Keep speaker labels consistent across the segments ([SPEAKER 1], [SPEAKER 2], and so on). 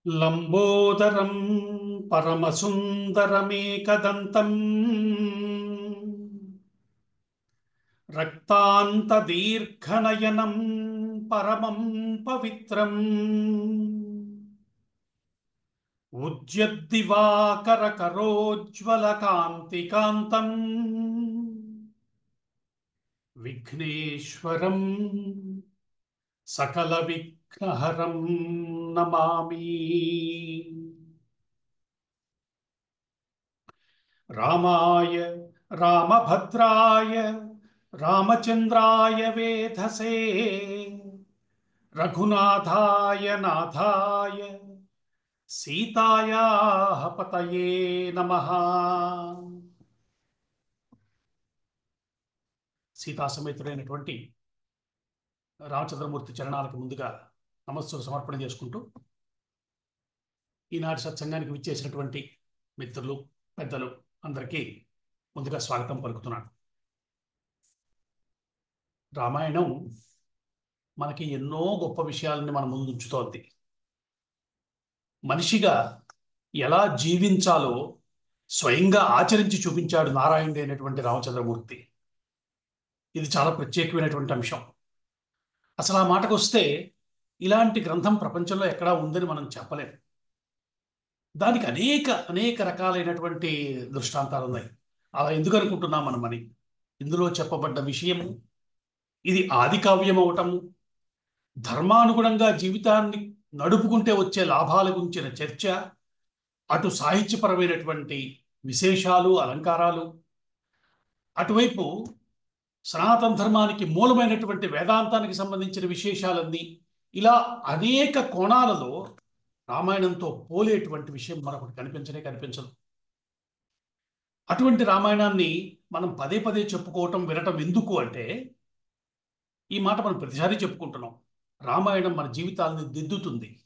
[SPEAKER 1] లంబోదరం పరమసుందరమేకదంతం రక్తాంతదీర్ఘనయనం పరమం పవిత్రం ఉజ్యద్దివాకరకరోజ్వలకాంతికాంతం విఘ్నేశ్వరం సకల విఘ్నహరం నమామి. రామాయ రామభద్రాయ రామచంద్రాయ వేధసే రఘునాథాయ నాథాయ సీతాయాః పతయే నమః. సీతా సమేతుడైనటువంటి రామచంద్రమూర్తి చరణాలకు ముందుగా నమస్సులు సమర్పణ చేసుకుంటూ ఈనాటి సత్సంగానికి విచ్చేసినటువంటి మిత్రులు, పెద్దలు అందరికీ ముందుగా స్వాగతం పలుకుతున్నాను. రామాయణం మనకి ఎన్నో గొప్ప విషయాలని మన ముందు ఉంచుతోంది. మనిషిగా ఎలా జీవించాలో స్వయంగా ఆచరించి చూపించాడు నారాయణుడు అయినటువంటి రామచంద్రమూర్తి. ఇది చాలా ప్రత్యేకమైనటువంటి అంశం. అసలు ఆ మాటకు వస్తే ఇలాంటి గ్రంథం ప్రపంచంలో ఎక్కడా ఉందని మనం చెప్పలేం. దానికి అనేక రకాలైనటువంటి దృష్టాంతాలు ఉన్నాయి. అలా ఎందుకు అనుకుంటున్నాం మనమని, ఇందులో చెప్పబడ్డ విషయము ఇది ఆది కావ్యం అవటము, ధర్మానుగుణంగా జీవితాన్ని నడుపుకుంటే వచ్చే లాభాల గురించిన చర్చ, అటు సాహిత్యపరమైనటువంటి విశేషాలు, అలంకారాలు, అటువైపు సనాతన ధర్మానికి మూలమైనటువంటి వేదాంతానికి సంబంధించిన విశేషాలన్నీ, ఇలా అనేక కోణాలలో రామాయణంతో పోలేటువంటి విషయం మరొకటి కనిపించదు. అటువంటి రామాయణాన్ని మనం పదే పదే చెప్పుకోవటం, వినటం ఎందుకు అంటే, ఈ మాట మనం ప్రతిసారి చెప్పుకుంటున్నాం. రామాయణం మన జీవితాలను దిద్దుతుంది.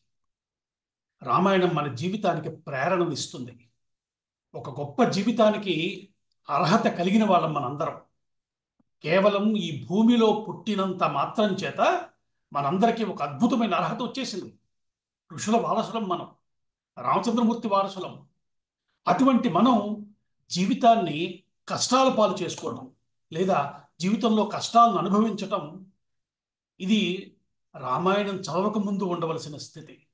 [SPEAKER 1] రామాయణం మన జీవితానికి ప్రేరణనిస్తుంది. ఒక గొప్ప జీవితానికి అర్హత కలిగిన వాళ్ళం మనందరం. కేవలం ఈ భూమిలో పుట్టినంత మాత్రం చేత మనందరికీ ఒక అద్భుతమైన అర్హత వచ్చేసింది. ఋషుల వారసులం మనం, రామచంద్రమూర్తి వారసులం. అటువంటి మనం జీవితాన్ని కష్టాల పాలు చేసుకోవడం, లేదా జీవితంలో కష్టాలను అనుభవించటం, ఇది రామాయణం చదవక ముందు ఉండవలసిన స్థితి.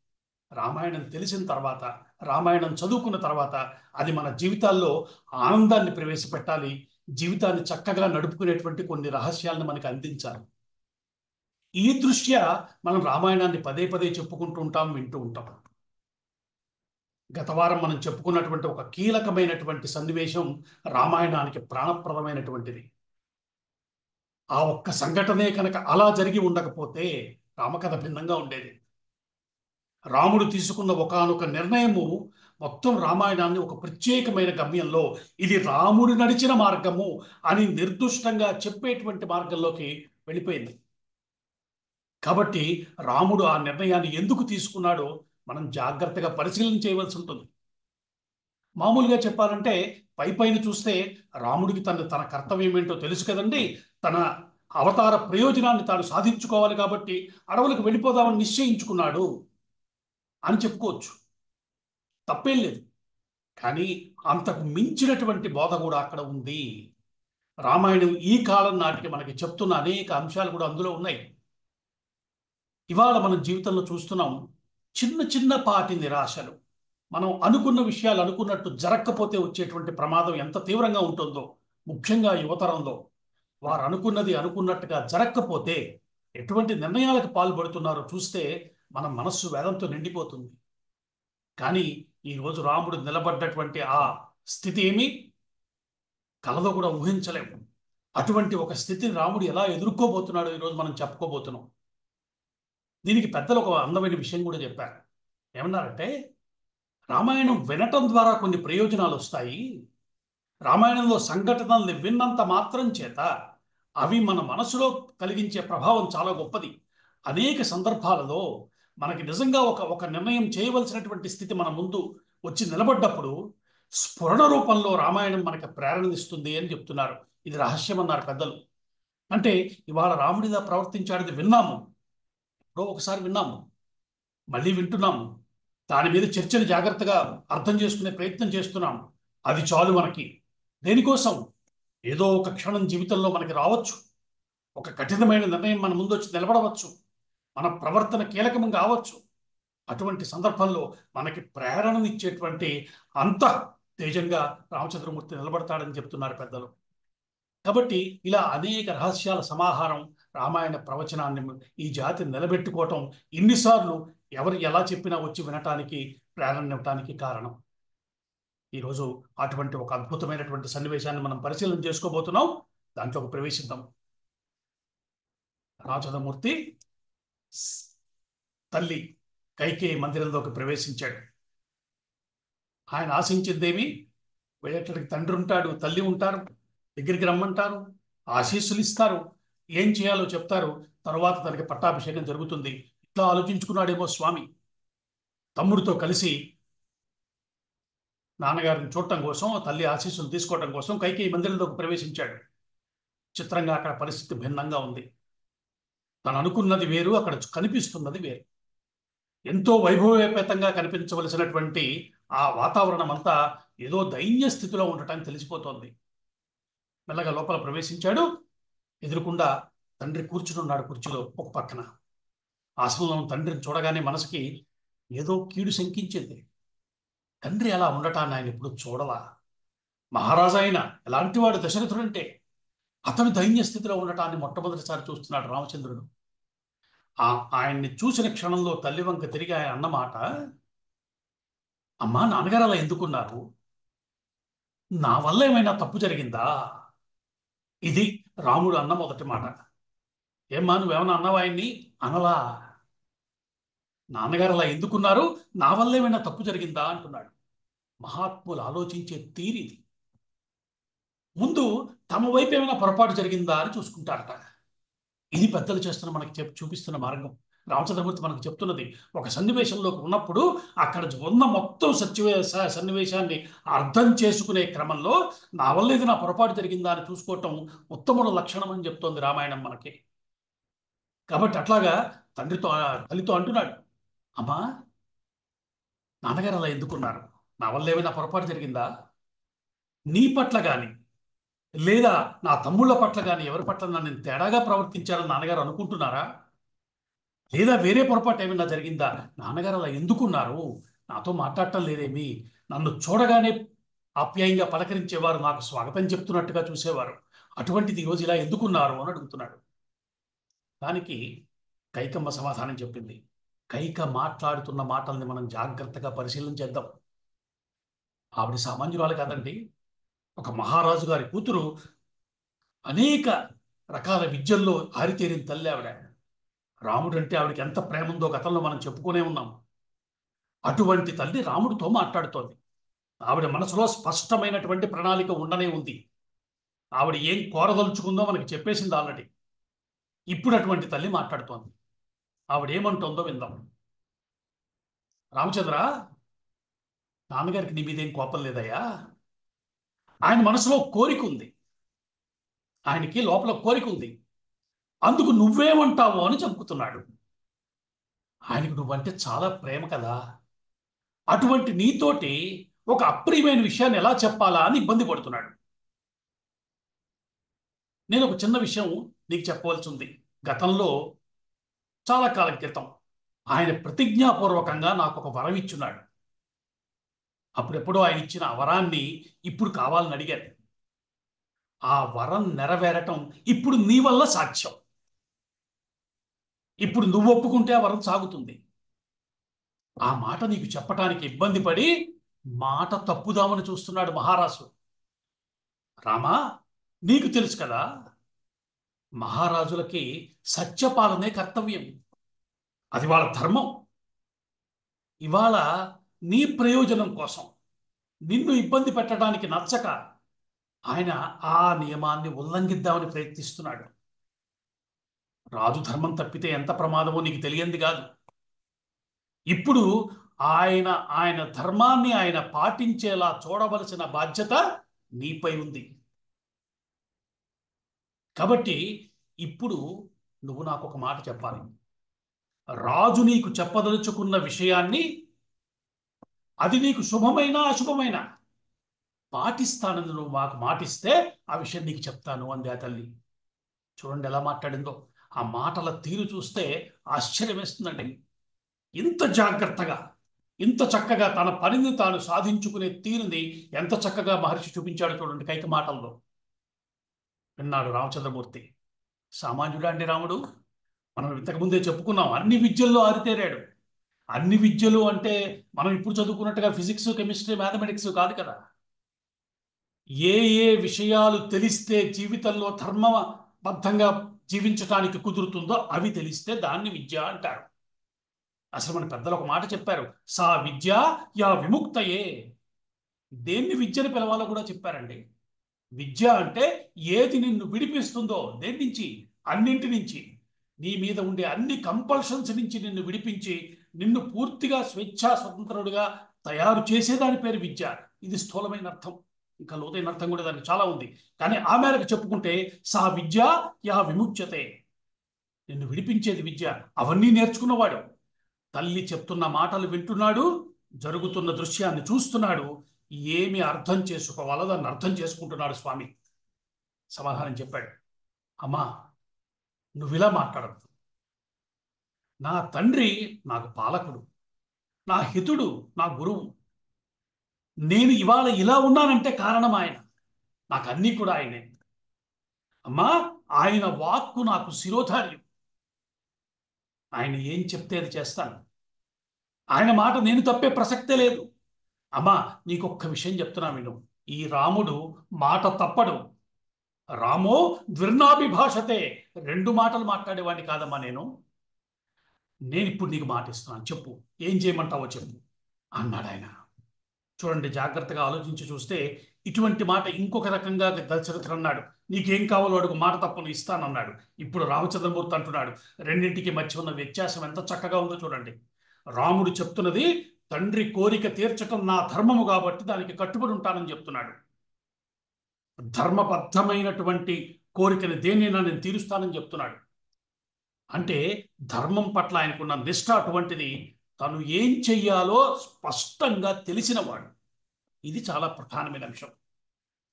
[SPEAKER 1] రామాయణం తెలిసిన తర్వాత, రామాయణం చదువుకున్న తర్వాత అది మన జీవితాల్లో ఆనందాన్ని ప్రవేశపెట్టాలి. జీవితాన్ని చక్కగా నడుపుకునేటువంటి కొన్ని రహస్యాలను మనకు అందించాలి. ఈ దృష్ట్యా మనం రామాయణాన్ని పదే పదే చెప్పుకుంటూ ఉంటాం, వింటూ ఉంటాం. గత వారం మనం చెప్పుకున్నటువంటి ఒక కీలకమైనటువంటి సన్నివేశం రామాయణానికి ప్రాణప్రదమైనటువంటిది. ఆ ఒక్క సంఘటనే కనుక అలా జరిగి ఉండకపోతే రామకథ భిన్నంగా ఉండేది. రాముడు తీసుకున్న ఒకానొక నిర్ణయము మొత్తం రామాయణాన్ని ఒక ప్రత్యేకమైన గమ్యంలో, ఇది రాముడు నడిచిన మార్గము అని నిర్దుష్టంగా చెప్పేటువంటి మార్గంలోకి వెళ్ళిపోయింది. కాబట్టి రాముడు ఆ నిర్ణయాన్ని ఎందుకు తీసుకున్నాడో మనం జాగ్రత్తగా పరిశీలన చేయవలసి ఉంటుంది. మామూలుగా చెప్పాలంటే పైన చూస్తే రాముడికి తన కర్తవ్యం ఏంటో తెలుసు కదండి. తన అవతార ప్రయోజనాన్ని తాను సాధించుకోవాలి కాబట్టి అడవులకు వెళ్ళిపోదామని నిశ్చయించుకున్నాడు అని చెప్పుకోవచ్చు. తప్పేం లేదు. కానీ అంతకు మించినటువంటి బోధ కూడా అక్కడ ఉంది. రామాయణం ఈ కాలం నాటికి మనకి చెప్తున్న అనేక అంశాలు కూడా అందులో ఉన్నాయి. ఇవాళ మనం జీవితంలో చూస్తున్నాం చిన్న పాటి నిరాశలు. మనం అనుకున్న విషయాలు అనుకున్నట్టు జరగకపోతే వచ్చేటువంటి ప్రమాదం ఎంత తీవ్రంగా ఉంటుందో, ముఖ్యంగా యువతరంలో వారు అనుకున్నది అనుకున్నట్టుగా జరగకపోతే ఎటువంటి నిర్ణయాలకు పాల్పడుతున్నారో చూస్తే మన మనస్సు వేదంతో నిండిపోతుంది. కానీ ఈరోజు రాముడు నిలబడ్డటువంటి ఆ స్థితి ఏమి కలదో కూడా ఊహించలేము. అటువంటి ఒక స్థితిని రాముడు ఎలా ఎదుర్కోబోతున్నాడో ఈరోజు మనం చెప్పుకోబోతున్నాం. దీనికి పెద్దలు ఒక అందమైన విషయం కూడా చెప్పారు. ఏమన్నారంటే, రామాయణం వినటం ద్వారా కొన్ని ప్రయోజనాలు వస్తాయి. రామాయణంలో సంఘటనల్ని విన్నంత మాత్రం చేత అవి మన మనసులో కలిగించే ప్రభావం చాలా గొప్పది. అనేక సందర్భాలలో మనకి నిజంగా ఒక నిర్ణయం చేయవలసినటువంటి స్థితి మన ముందు వచ్చి నిలబడ్డప్పుడు స్ఫురణ రూపంలో రామాయణం మనకి ప్రేరణనిస్తుంది అని చెప్తున్నారు. ఇది రహస్యం అన్నారు పెద్దలు. అంటే ఇవాళ రాముడిలా ప్రవర్తించాడని విన్నాము, ఎప్పుడో ఒకసారి విన్నాము, మళ్ళీ వింటున్నాము. దాని మీద చర్చను జాగ్రత్తగా అర్థం చేసుకునే ప్రయత్నం చేస్తున్నాం. అది చాలు మనకి. దేనికోసం? ఏదో ఒక క్షణం జీవితంలో మనకి రావచ్చు, ఒక కఠినమైన నిర్ణయం మన ముందు వచ్చి నిలబడవచ్చు, మన ప్రవర్తన కీలకం కావచ్చు. అటువంటి సందర్భంలో మనకి ప్రేరణనిచ్చేటువంటి అంత తేజంగా రామచంద్రమూర్తి నిలబడతాడని చెప్తున్నారు పెద్దలు. కాబట్టి ఇలా అనేక రహస్యాల సమాహారం రామాయణ ప్రవచనాన్ని ఈ జాతి నిలబెట్టుకోవటం, ఇన్నిసార్లు ఎవరు ఎలా చెప్పినా వచ్చి వినటానికి, ప్రేరణ ఇవ్వటానికి కారణం. ఈరోజు అటువంటి ఒక అద్భుతమైనటువంటి సన్నివేశాన్ని మనం పరిశీలన చేసుకోబోతున్నాం. దాంట్లోకి ప్రవేశిద్దాం. రామచంద్రమూర్తి తల్లి కైకేయి మందిరంలోకి ప్రవేశించాడు. ఆయన ఆశించిందేమి? వెళ్ళేటడికి తండ్రి ఉంటాడు, తల్లి ఉంటారు, దగ్గరికి రమ్మంటారు, ఆశీస్సులు ఇస్తారు, ఏం చేయాలో చెప్తారు, తరువాత తనకి పట్టాభిషేకం జరుగుతుంది. ఇట్లా ఆలోచించుకున్నాడేమో స్వామి. తమ్ముడితో కలిసి నాన్నగారిని చూడటం కోసం, తల్లి ఆశీస్సులు తీసుకోవటం కోసం కైకేయి మందిరంలోకి ప్రవేశించాడు. చిత్రంగా అక్కడ పరిస్థితి భిన్నంగా ఉంది. తను అనుకున్నది వేరు, అక్కడ కనిపిస్తున్నది వేరు. ఎంతో వైభవోపేతంగా కనిపించవలసినటువంటి ఆ వాతావరణం అంతా ఏదో దైన్య స్థితిలో ఉండటానికి తెలిసిపోతోంది. మెల్లగా లోపల ప్రవేశించాడు. ఎదురుకుండా తండ్రి కూర్చునున్నాడు కుర్చీలో ఒక పక్కన. ఆసనంలో తండ్రిని చూడగానే మనసుకి ఏదో కీడు శంకించింది. తండ్రి అలా ఉండటాన్ని ఆయన ఎప్పుడు చూడలా. మహారాజు అయిన ఎలాంటి వాడు దశరథుడంటే, అతను దైన్య స్థితిలో ఉండటాన్ని మొట్టమొదటిసారి చూస్తున్నాడు రామచంద్రుడు. ఆయన్ని చూసిన క్షణంలో తల్లి వంక తిరిగి ఆయన అన్నమాట, అమ్మా నాన్నగారు అలా ఎందుకున్నారు? నా వల్ల ఏమైనా తప్పు జరిగిందా? ఇది రాముడు అన్న మొదటి మాట. ఏమ్మా నువ్వేమన్నా అన్నావా ఆయన్ని? అనలా. నాన్నగారు అలా ఎందుకున్నారు? నా వల్ల ఏమైనా తప్పు జరిగిందా అంటున్నాడు. మహాత్ములు ఆలోచించే తీరిది. ముందు తమ వైపు ఏమైనా పొరపాటు జరిగిందా అని చూసుకుంటారట. ఇది పెద్దలు చేస్తున్న మనకి చూపిస్తున్న మార్గం. రామచంద్రమూర్తి మనకు చెప్తున్నది, ఒక సన్నివేశంలోకి ఉన్నప్పుడు అక్కడ ఉన్న మొత్తం సన్నివేశాన్ని అర్థం చేసుకునే క్రమంలో నా వల్ల ఇది నా పొరపాటు జరిగిందా అని చూసుకోవటం ఉత్తముల లక్షణం అని చెప్తోంది రామాయణం మనకి. కాబట్టి అట్లాగా తల్లితో అంటున్నాడు, అమ్మా నాన్నగారు అలా ఎందుకున్నారు? నా వల్ల ఏమైనా పొరపాటు జరిగిందా? నీ పట్ల కానీ లేదా నా తమ్ముళ్ళ పట్ల కానీ ఎవరి పట్ల నన్ను తేడాగా ప్రవర్తించారని నాన్నగారు అనుకుంటున్నారా? లేదా వేరే పొరపాటు ఏమైనా జరిగిందా? నాన్నగారు అలా ఎందుకున్నారు? నాతో మాట్లాడటం లేదేమి? నన్ను చూడగానే ఆప్యాయంగా పలకరించేవారు, నాకు స్వాగతం చెప్తున్నట్టుగా చూసేవారు. అటువంటిది ఈరోజు ఇలా ఎందుకున్నారు అని అడుగుతున్నాడు. దానికి కైకమ్మ సమాధానం చెప్పింది. కైక మాట్లాడుతున్న మాటల్ని మనం జాగ్రత్తగా పరిశీలన చేద్దాం. ఆవిడ సామాన్యురాలు కాదండి. ఒక మహారాజు గారి కూతురు, అనేక రకాల విద్యల్లో ఆరితేరిన తల్లి ఆవిడ. రాముడు అంటే ఆవిడకి ఎంత ప్రేమ ఉందో గతంలో మనం చెప్పుకునే ఉన్నాం. అటువంటి తల్లి రాముడితో మాట్లాడుతోంది. ఆవిడ మనసులో స్పష్టమైనటువంటి ప్రణాళిక ఉండనే ఉంది. ఆవిడ ఏం కోరదలుచుకుందో మనకి చెప్పేసింది ఆల్రెడీ. ఇప్పుడు అటువంటి తల్లి మాట్లాడుతోంది. ఆవిడ ఏమంటుందో విందాం. రామచంద్ర, నాన్నగారికి నీ మీదేం కోపం లేదయ్యా. ఆయన మనసులో కోరిక ఉంది, ఆయనకి లోపల కోరిక ఉంది. అందుకు నువ్వేమంటావు అని చంపుతున్నాడు. ఆయనకు నువ్వంటే చాలా ప్రేమ కదా. అటువంటి నీతోటి ఒక అప్రియమైన విషయాన్ని ఎలా చెప్పాలా అని ఇబ్బంది పడుతున్నాడు. నేను ఒక చిన్న విషయం నీకు చెప్పవలసి ఉంది. గతంలో చాలా కాలం క్రితం ఆయన ప్రతిజ్ఞాపూర్వకంగా నాకు ఒక వరం ఇచ్చున్నాడు. అప్పుడెప్పుడో ఆయన ఇచ్చిన ఆ వరాన్ని ఇప్పుడు కావాలని అడిగాను. ఆ వరం నెరవేరటం ఇప్పుడు నీ వల్ల సాధ్యం. ఇప్పుడు నువ్వు ఒప్పుకుంటే ఆ వరం సాగుతుంది. ఆ మాట నీకు చెప్పటానికి ఇబ్బంది పడి మాట తప్పుదామని చూస్తున్నాడు మహారాజు. రామా, నీకు తెలుసు కదా, మహారాజులకి సత్యపాలనే కర్తవ్యం. అది వాళ్ళ ధర్మం. ఇవాళ నీ ప్రయోజనం కోసం నిన్ను ఇబ్బంది పెట్టడానికి నచ్చక ఆయన ఆ నియమాన్ని ఉల్లంఘిద్దామని ప్రయత్నిస్తున్నాడు. రాజు ధర్మం తప్పితే ఎంత ప్రమాదమో నీకు తెలియంది కాదు. ఇప్పుడు ఆయన ఆయన ధర్మాన్ని ఆయన పాటించేలా చూడవలసిన బాధ్యత నీపై ఉంది. కాబట్టి ఇప్పుడు నువ్వు నాకు ఒక మాట చెప్పాలి. రాజు నీకు చెప్పదలుచుకున్న విషయాన్ని, అది నీకు శుభమైనా అశుభమైనా, పాటిస్తానని నువ్వు మాకు మాటిస్తే ఆ విషయం నీకు చెప్తాను అంది ఆ తల్లి. చూడండి ఎలా మాట్లాడిందో. ఆ మాటల తీరు చూస్తే ఆశ్చర్యం వేస్తుందండి. ఇంత జాగ్రత్తగా, ఇంత చక్కగా తన పనిని తాను సాధించుకునే తీరుని ఎంత చక్కగా మహర్షి చూపించాడు చూడండి కైక మాటల్లో. విన్నాడు రామచంద్రమూర్తి. సామాన్యుడా అండి రాముడు? మనం ఇంతకుముందే చెప్పుకున్నాం, అన్ని విద్యల్లో ఆరితేరాడు. అన్ని విద్యలు అంటే మనం ఇప్పుడు చదువుకున్నట్టుగా ఫిజిక్స్, కెమిస్ట్రీ, మ్యాథమెటిక్స్ కాదు కదా. ఏ ఏ విషయాలు తెలిస్తే జీవితంలో ధర్మబద్ధంగా జీవించటానికి కుదురుతుందో అవి తెలిస్తే దాన్ని విద్య అంటారు. అసలు మన పెద్దలు ఒక మాట చెప్పారు, సా విద్య యా విముక్తయే. దేన్ని విద్యని పిలవాలో కూడా చెప్పారండి. విద్య అంటే ఏది నిన్ను విడిపిస్తుందో, దేని నుంచి? అన్నింటి నుంచి. నీ మీద ఉండే అన్ని కంపల్షన్స్ నుంచి నిన్ను విడిపించి నిన్ను పూర్తిగా స్వేచ్ఛా స్వతంత్రుడిగా తయారు చేసేదాని పేరు విద్య. ఇది స్థూలమైన అర్థం. ఇంకా లోతైన అర్థం కూడా దానికి చాలా ఉంది. కానీ ఆ మేరకు చెప్పుకుంటే సా విద్య యా విముచ్యతే. నిన్ను విడిపించేది విద్య. అవన్నీ నేర్చుకున్నవాడు తల్లి చెప్తున్న మాటలు వింటున్నాడు, జరుగుతున్న దృశ్యాన్ని చూస్తున్నాడు, ఏమి అర్థం చేసుకోవాలో దాన్ని అర్థం చేసుకుంటున్నాడు. స్వామి సమాధానం చెప్పాడు. అమ్మా, నువ్వు ఇలా మాట్లాడద్దు. నా తండ్రి నాకు పాలకుడు, నా హితుడు, నా గురువు. నేను ఇవాళ ఇలా ఉన్నానంటే కారణం ఆయన. నాకు అన్నీ కూడా ఆయనే. అమ్మా, ఆయన వాక్కు నాకు శిరోధార్యం. ఆయన ఏం చెప్తే అది చేస్తాను. ఆయన మాట నేను తప్పే ప్రసక్తే లేదు. అమ్మా, నీకొక్క విషయం చెప్తున్నా విను. ఈ రాముడు మాట తప్పడు. రామో ద్విర్నాభిభాషతే. రెండు మాటలు మాట్లాడేవాడిని కాదమ్మా నేను. నేను ఇప్పుడు నీకు మాట ఇస్తున్నాను, చెప్పు, ఏం చేయమంటావో చెప్పు అన్నాడు ఆయన. చూడండి, జాగ్రత్తగా ఆలోచించి చూస్తే ఇటువంటి మాట ఇంకొక రకంగా దశరథుడు అన్నాడు, నీకేం కావాలో అడుగు, మాట తప్పను ఇస్తానన్నాడు. ఇప్పుడు రామచంద్రమూర్తి అంటున్నాడు. రెండింటికి మధ్య ఉన్న వ్యత్యాసం ఎంత చక్కగా ఉందో చూడండి. రాముడు చెప్తున్నది తండ్రి కోరిక తీర్చటం నా ధర్మము కాబట్టి దానికి కట్టుబడి ఉంటానని చెప్తున్నాడు. ధర్మబద్ధమైనటువంటి కోరికని దేన్నైనా నేను తీరుస్తానని చెప్తున్నాడు. అంటే ధర్మం పట్ల ఆయనకున్న నిష్ఠ అటువంటిది. తను ఏం చెయ్యాలో స్పష్టంగా తెలిసినవాడు. ఇది చాలా ప్రధానమైన అంశం.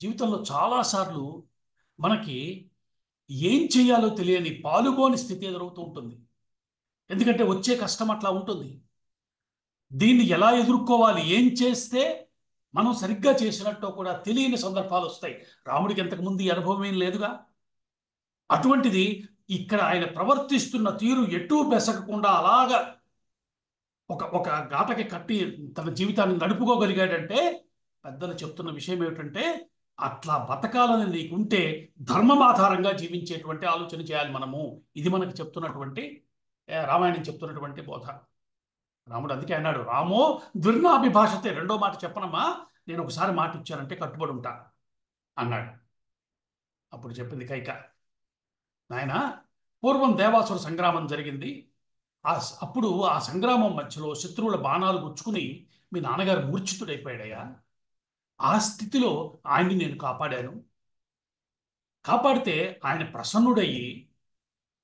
[SPEAKER 1] జీవితంలో చాలాసార్లు మనకి ఏం చెయ్యాలో తెలియని పాలుగోని స్థితి ఎదురవుతూ ఉంటుంది. ఎందుకంటే వచ్చే కష్టం అట్లా ఉంటుంది. దీన్ని ఎలా ఎదుర్కోవాలి, ఏం చేస్తే మనం సరిగ్గా చేసినట్టు కూడా తెలియని సందర్భాలు వస్తాయి. రాముడికి ఇంతకుముందు ఈ అనుభవం ఏం లేదుగా. అటువంటిది ఇక్కడ ఆయన ప్రవర్తిస్తున్న తీరు ఎటూ బెసగకుండా అలాగా ఒక ఒక గాటకి కట్టి తన జీవితాన్ని నడుపుకోగలిగాడంటే పెద్దలు చెప్తున్న విషయం ఏమిటంటే, అట్లా బతకాలని నీకుంటే ధర్మం ఆధారంగా జీవించేటువంటి ఆలోచన చేయాలి మనము. ఇది మనకి చెప్తున్నటువంటి రామాయణం చెప్తున్నటువంటి బోధ. రాముడు అందుకే అన్నాడు, రామో ద్విర్నాభిభాషతే. రెండో మాట చెప్పనమ్మా, నేను ఒకసారి మాట ఇచ్చానంటే కట్టుబడి ఉంటా అన్నాడు. అప్పుడు చెప్పింది కైక, నాయన, పూర్వం దేవాసుర సంగ్రామం జరిగింది. అప్పుడు ఆ సంగ్రామం మధ్యలో శత్రువుల బాణాలు గుచ్చుకుని మీ నాన్నగారు మూర్ఛితుడైపోయాడయ్యా. ఆ స్థితిలో ఆయన్ని నేను కాపాడాను. కాపాడితే ఆయన ప్రసన్నుడయ్యి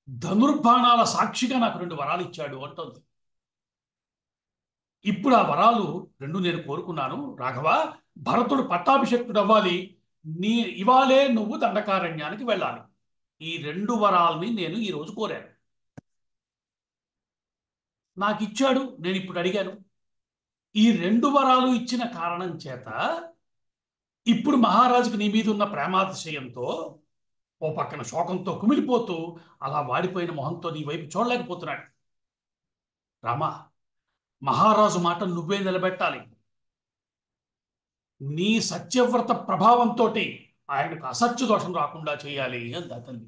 [SPEAKER 1] ధనుర్బాణాల సాక్షిగా నాకు 2 వరాలు ఇచ్చాడు అంటుంది. ఇప్పుడు ఆ వరాలు 2 నేను కోరుకున్నాను. రాఘవ, భరతుడు పట్టాభిషేక్తుడు అవ్వాలి. ఇవాళే నువ్వు దండకారణ్యానికి వెళ్ళాలి. ఈ 2 వరాల్ని నేను ఈరోజు కోరాను. నాకు ఇచ్చాడు, నేను ఇప్పుడు అడిగాను. ఈ 2 వరాలు ఇచ్చిన కారణం చేత ఇప్పుడు మహారాజుకి నీ మీద ఉన్న ప్రేమాతిశయంతో ఓ పక్కన శోకంతో కుమిలిపోతూ అలా వాడిపోయిన మొహంతో నీ వైపు చూడలేకపోతున్నాడు. రామా, మహారాజు మాట నువ్వే నిలబెట్టాలి. నీ సత్యవ్రత ప్రభావంతో ఆయనకు అసత్య దోషం రాకుండా చేయాలి అని తల్లి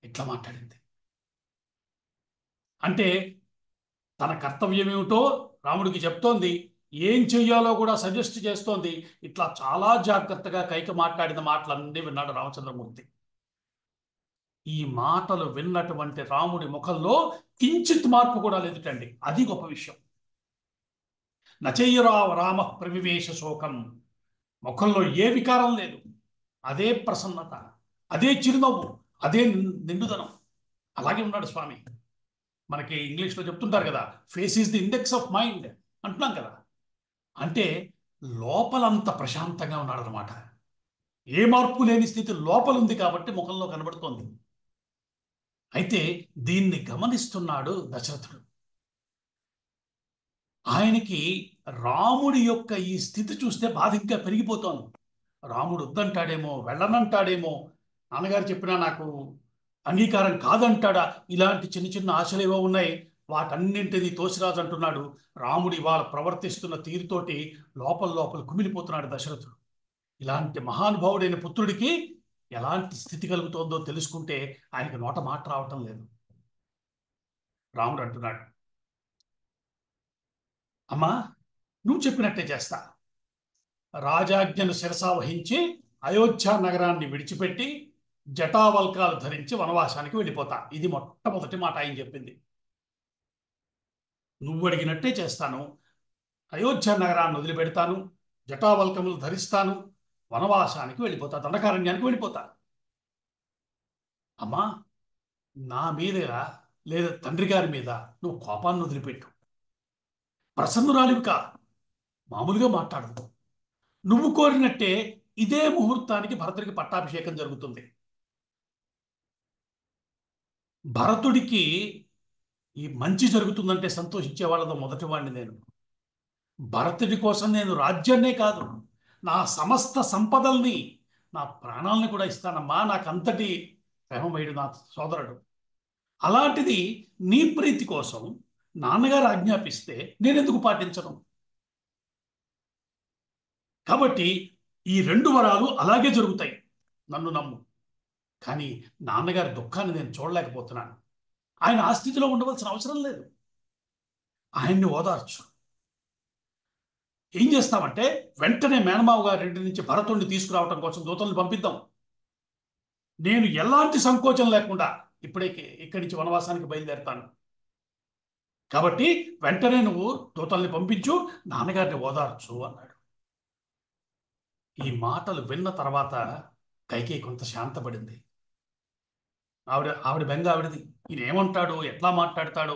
[SPEAKER 1] ఇట్లా మాట్లాడింది. అంటే తన కర్తవ్యం ఏమిటో రాముడికి చెప్తోంది, ఏం చెయ్యాలో కూడా సజెస్ట్ చేస్తోంది. ఇట్లా చాలా జాగ్రత్తగా కైక మాట్లాడిన మాటలన్నీ విన్నాడు రామచంద్రమూర్తి. ఈ మాటలు విన్నటువంటి రాముడి ముఖంలో కించిత్ మార్పు కూడా లేదుటండి. అది గొప్ప విషయం. నచయ్యరా రామ ప్రవివేశ శోకం. ముఖంలో ఏ వికారం లేదు. అదే ప్రసన్నత, అదే చిరునవ్వు, అదే నిండుదనం. అలాగే ఉన్నాడు స్వామి. మనకి ఇంగ్లీష్లో చెప్తుంటారు కదా, face is the index of mind అంటున్నాం కదా. అంటే లోపలంత ప్రశాంతంగా ఉన్నాడు అనమాట. ఏ మార్పు లేని స్థితి లోపల ఉంది కాబట్టి ముఖంలో కనబడుతోంది. అయితే దీన్ని గమనిస్తున్నాడు దశరథుడు. ఆయనకి రాముడి యొక్క ఈ స్థితి చూస్తే బాధ ఇంకా పెరిగిపోతోంది. రాముడు వద్దంటాడేమో, వెళ్ళనంటాడేమో, నాన్నగారు చెప్పినా నాకు అంగీకారం కాదంటాడా, ఇలాంటి చిన్న చిన్న ఆశలు ఏవో ఉన్నాయి. వాటన్నింటినీ తోసిరాజు అంటున్నాడు. రాముడు ఇవాళ ప్రవర్తిస్తున్న తీరుతోటి లోపల లోపల కుమిలిపోతున్నాడు దశరథుడు. ఇలాంటి మహానుభావుడైన పుత్రుడికి ఎలాంటి స్థితి కలుగుతోందో తెలుసుకుంటే ఆయనకి నోట మాట రావటం లేదు. రాముడు అంటున్నాడు, అమ్మా, నువ్వు చెప్పినట్టే చేస్తా. రాజాజ్ఞను శిరసావహించి అయోధ్య నగరాన్ని విడిచిపెట్టి జటావల్కాలు ధరించి వనవాసానికి వెళ్ళిపోతా. ఇది మొట్టమొదటి మాట ఆయన చెప్పింది. నువ్వు అడిగినట్టే చేస్తాను. అయోధ్య నగరాన్ని వదిలిపెడతాను, జటావల్కములు ధరిస్తాను, వనవాసానికి వెళ్ళిపోతా, దండకారణ్యానికి వెళ్ళిపోతా. అమ్మా, నా మీద లేదా తండ్రి గారి మీద నువ్వు కోపాన్ని వదిలిపెట్టు. ప్రసన్నురాలివి కా, మామూలుగా మాట్లాడదు. నువ్వు కోరినట్టే ఇదే ముహూర్తానికి భరతుడికి పట్టాభిషేకం జరుగుతుంది. భరతుడికి ఈ మంచి జరుగుతుందంటే సంతోషించే వాళ్ళతో మొదటి వాడిని నేను. భరతుడి కోసం నేను రాజ్యాన్నే కాదు, నా సమస్త సంపదల్ని, నా ప్రాణాలను కూడా ఇస్తానమ్మా. నాకంతటి ప్రేమమయుడు నా సోదరుడు. అలాంటిది నీ ప్రీతి కోసం నాన్నగారు ఆజ్ఞాపిస్తే నేనెందుకు పాటించను? కాబట్టి ఈ రెండు వరాలు అలాగే జరుగుతాయి, నన్ను నమ్ము. కానీ నాన్నగారి దుఃఖాన్ని నేను చూడలేకపోతున్నాను. ఆయన ఆ స్థితిలో ఉండవలసిన అవసరం లేదు. ఆయన్ని ఓదార్చు. ఏం చేస్తామంటే వెంటనే మేనమావ గారి నుంచి భరతుడిని తీసుకురావటం కోసం దూతల్ని పంపిద్దాం. నేను ఎలాంటి సంకోచం లేకుండా ఇప్పుడే ఇక్కడి నుంచి వనవాసానికి బయలుదేరుతాను. కాబట్టి వెంటనే నువ్వు దూతల్ని పంపించు, నాన్నగారిని ఓదార్చు అన్నాడు. ఈ మాటలు విన్న తర్వాత కైకేయి కొంత శాంతపడింది. ఆవిడ ఆవిడ బెంగ ఆవిడది. ఈయన ఏమంటాడు, ఎట్లా మాట్లాడతాడు,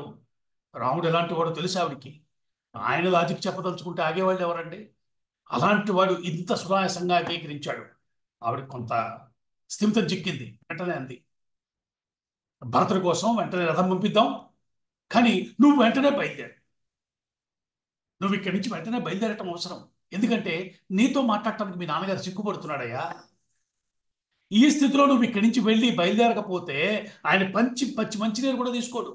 [SPEAKER 1] రాముడు ఎలాంటి వాడో తెలుసు ఆవిడికి. ఆయన లాజిక్ చెప్పదలుచుకుంటే ఆగేవాళ్ళు ఎవరండి? అలాంటి వాడు ఇంత సునాయాసంగా అంగీకరించాడు. ఆవిడ కొంత స్థిమితం చిక్కింది. వెంటనే అంది, భరతుడి కోసం వెంటనే రథం పంపిద్దాం, కానీ నువ్వు వెంటనే బయలుదేరు. నువ్వు ఇక్కడి నుంచి వెంటనే బయలుదేరటం అవసరం. ఎందుకంటే నీతో మాట్లాడటానికి మీ నాన్నగారు సిగ్గుపడుతున్నాడయ్యా. ఈ స్థితిలో నువ్వు ఇక్కడి నుంచి వెళ్ళి బయలుదేరకపోతే ఆయన పచ్చి మంచినీరు కూడా తీసుకోడు.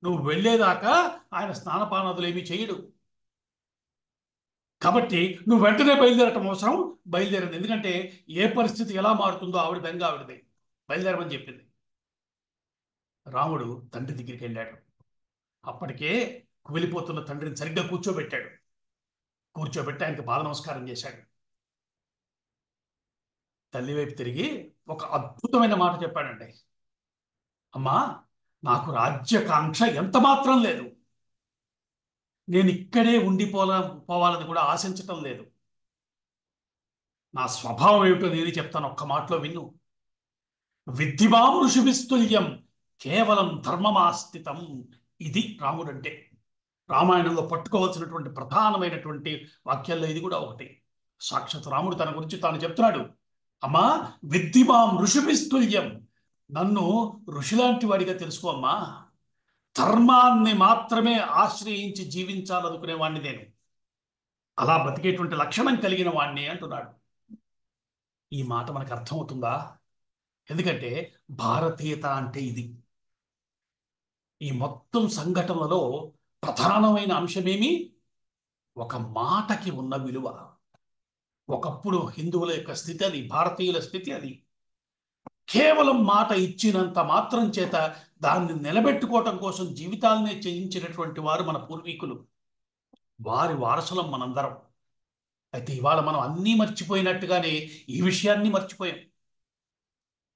[SPEAKER 1] నువ్వు వెళ్ళేదాకా ఆయన స్నానపానాదులు ఏమీ చేయడు. కాబట్టి నువ్వు వెంటనే బయలుదేరటం అవసరం. బయలుదేరింది. ఎందుకంటే ఏ పరిస్థితి ఎలా మారుతుందో ఆవిడ బెంగ ఆవిడది. బయలుదేరమని చెప్పింది. రాముడు తండ్రి దగ్గరికి వెళ్ళాడు. అప్పటికే కుమిలిపోతున్న తండ్రిని సరిగ్గా కూర్చోబెట్టాడు. కూర్చోబెట్టి ఆయనకి పాద నమస్కారం చేశాడు. తల్లి వైపు తిరిగి ఒక అద్భుతమైన మాట చెప్పాడండి. అమ్మా, నాకు రాజ్యకాంక్ష ఎంత మాత్రం లేదు. నేను ఇక్కడే పోవాలని కూడా ఆశించటం లేదు. నా స్వభావం ఏమిటో నేను చెప్తాను, ఒక్క మాటలో విను. విద్ధిమాం ఋషిభిస్తుల్యం కేవలం ధర్మమాస్థితం. ఇది రాముడంటే. రామాయణంలో పట్టుకోవాల్సినటువంటి ప్రధానమైనటువంటి వాక్యాల్లో ఇది కూడా ఒకటి. సాక్షాత్ రాముడు తన గురించి తాను చెప్తున్నాడు. అమ్మా, విద్ధిమాం ఋషిభిస్తుల్యం, నన్ను ఋషిలాంటి వాడిగా తెలుసుకో అమ్మా. ధర్మాన్ని మాత్రమే ఆశ్రయించి జీవించాలనుకునే వాణ్ణి నేను. అలా బతికేటువంటి లక్షణం కలిగిన వాణ్ణి అంటున్నాడు. ఈ మాట మనకు అర్థమవుతుందా? ఎందుకంటే భారతీయత అంటే ఇది. ఈ మొత్తం సంఘటనలో ప్రధానమైన అంశమేమి? ఒక మాటకి ఉన్న విలువ. ఒకప్పుడు హిందువుల యొక్క స్థితి అది, భారతీయుల స్థితి అది. కేవలం మాట ఇచ్చినంత మాత్రం చేత దాన్ని నిలబెట్టుకోవటం కోసం జీవితాలనే చేయించినటువంటి వారు మన పూర్వీకులు. వారి వారసులం మనందరం. అయితే ఇవాళ మనం అన్నీ మర్చిపోయినట్టుగానే ఈ విషయాన్ని మర్చిపోయాం.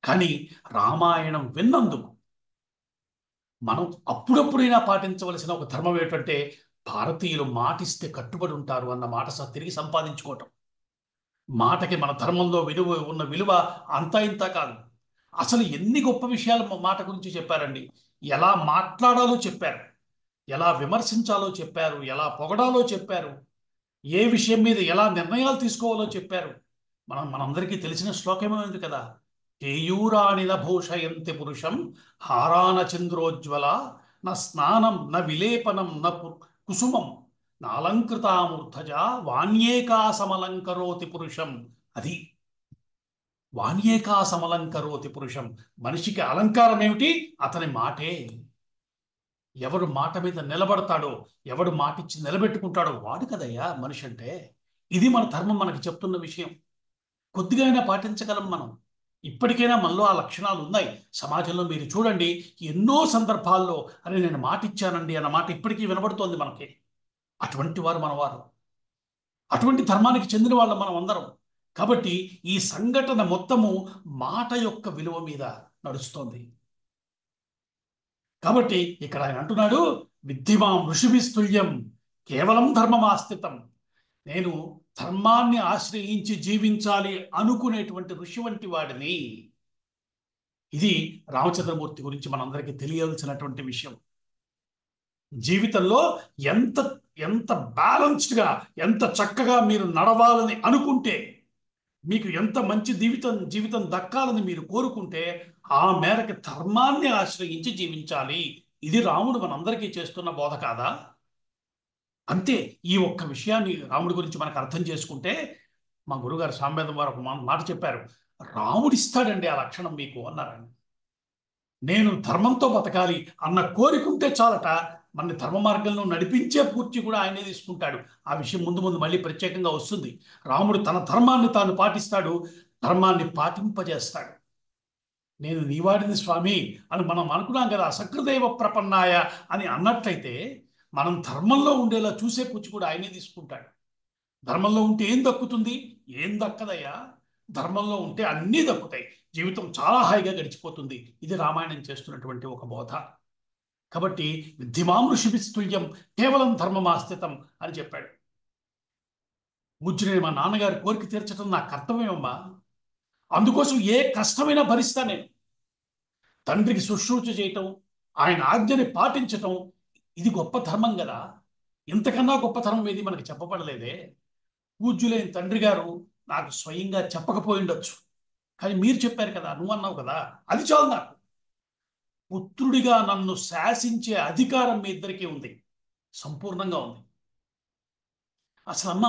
[SPEAKER 1] కానీ రామాయణం విన్నందుకు మనం అప్పుడప్పుడైనా పాటించవలసిన ఒక ధర్మం ఏంటంటే, భారతీయులు మాటిస్తే కట్టుబడి ఉంటారు అన్న మాట తిరిగి సంపాదించుకోవటం. మాటకి మన ధర్మంలో ఉన్న విలువ అంతా ఇంత కాదు. అసలు ఎన్ని గొప్ప విషయాలు మాట గురించి చెప్పారండి. ఎలా మాట్లాడాలో చెప్పారు, ఎలా విమర్శించాలో చెప్పారు, ఎలా పొగడాలో చెప్పారు, ఏ విషయం మీద ఎలా నిర్ణయాలు తీసుకోవాలో చెప్పారు. మనందరికీ తెలిసిన శ్లోకమే ఉంది కదా, కేయూరాణిన భూషయంతి పురుషం హారాన చంద్రోజ్వల న స్నానం న విలేపనం కుసుమం నాలంకృతామూర్ధజ వాణ్యేకా సమలంకరోతి పురుషం. అది వాణ్యేకా సమలంకరోతి పురుషం. మనిషికి అలంకారం ఏమిటి? అతని మాటే. ఎవడు మాట మీద నిలబడతాడో, ఎవడు మాటిచ్చి నిలబెట్టుకుంటాడో వాడు కదయ్యా మనిషి అంటే. ఇది మన ధర్మం మనకి చెప్తున్న విషయం. కొద్దిగా అయినా పాటించగలం మనం. ఇప్పటికైనా మనలో ఆ లక్షణాలు ఉన్నాయి. సమాజంలో మీరు చూడండి, ఎన్నో సందర్భాల్లో అరే నేను మాట ఇచ్చానండి అన్న మాట ఇప్పటికీ వినబడుతోంది మనకి. అటువంటి వారు మనవారు, అటువంటి ధర్మానికి చెందిన వాళ్ళం మనం అందరం. కాబట్టి ఈ సంఘటన మొత్తము మాట యొక్క విలువ మీద నడుస్తోంది. కాబట్టి ఇక్కడ ఆయన అంటున్నాడు, విద్ధిమాం ఋషిభిస్తుల్యం కేవలం ధర్మమాస్థితం. నేను ధర్మాన్ని ఆశ్రయించి జీవించాలి అనుకునేటువంటి ఋషి వంటి వాడిని. ఇది రామచంద్రమూర్తి గురించి మనందరికీ తెలియాల్సినటువంటి విషయం. జీవితంలో ఎంత ఎంత బ్యాలెన్స్డ్గా, ఎంత చక్కగా మీరు నడవాలని అనుకుంటే, మీకు ఎంత మంచి జీవితం దక్కాలని మీరు కోరుకుంటే ఆ మేరకు ధర్మాన్ని ఆశ్రయించి జీవించాలి. ఇది రాముడు మనందరికీ చేస్తున్న బోధ కాదా? అంతే. ఈ ఒక్క విషయాన్ని రాముడి గురించి మనకు అర్థం చేసుకుంటే, మా గురుగారు సాంబేదం వారు ఒక మాట చెప్పారు, రాముడిస్తాడండి ఆ లక్షణం మీకు అన్నారండి. నేను ధర్మంతో బతకాలి అన్న కోరికుంటే చాలట, మన ధర్మ మార్గంలో నడిపించే పూర్తి కూడా ఆయనే తీసుకుంటాడు. ఆ విషయం ముందు ముందు మళ్ళీ ప్రత్యేకంగా వస్తుంది. రాముడు తన ధర్మాన్ని తాను పాటిస్తాడు, ధర్మాన్ని పాటింపజేస్తాడు. నేను నీవాడిని స్వామి అని మనం అనుకున్నాం కదా, సకృదేవ ప్రపన్నాయ అని అన్నట్లయితే, మనం ధర్మంలో ఉండేలా చూసే పూచి కూడా ఆయనే తీసుకుంటాడు. ధర్మంలో ఉంటే ఏం దక్కుతుంది? ఏం దక్కదయ్యా. ధర్మంలో ఉంటే అన్నీ దక్కుతాయి, జీవితం చాలా హాయిగా గడిచిపోతుంది. ఇది రామాయణం చేస్తున్నటువంటి ఒక బోధ. కాబట్టి విద్ధిమాం ఋషిభిస్తుల్యం కేవలం ధర్మమాస్థితం అని చెప్పాడు. పూజ్యుని మా నాన్నగారి కోరిక తీర్చడం నా కర్తవ్యమమ్మా. అందుకోసం ఏ కష్టమైనా భరిస్తా నేను. తండ్రికి శుశ్రూష చేయటం, ఆయన ఆజ్ఞని పాటించటం, ఇది గొప్ప ధర్మం కదా. ఇంతకన్నా గొప్ప ధర్మం ఏది మనకి చెప్పబడలేదే. పూజ్యులైన తండ్రి గారు నాకు స్వయంగా చెప్పకపోయిండొచ్చు, కానీ మీరు చెప్పారు కదా, నువ్వు అన్నావు కదా, అది చాలు నాకు. పుత్రుడిగా నన్ను శాసించే అధికారం మీ ఇద్దరికీ ఉంది, సంపూర్ణంగా ఉంది. అసలు అమ్మ,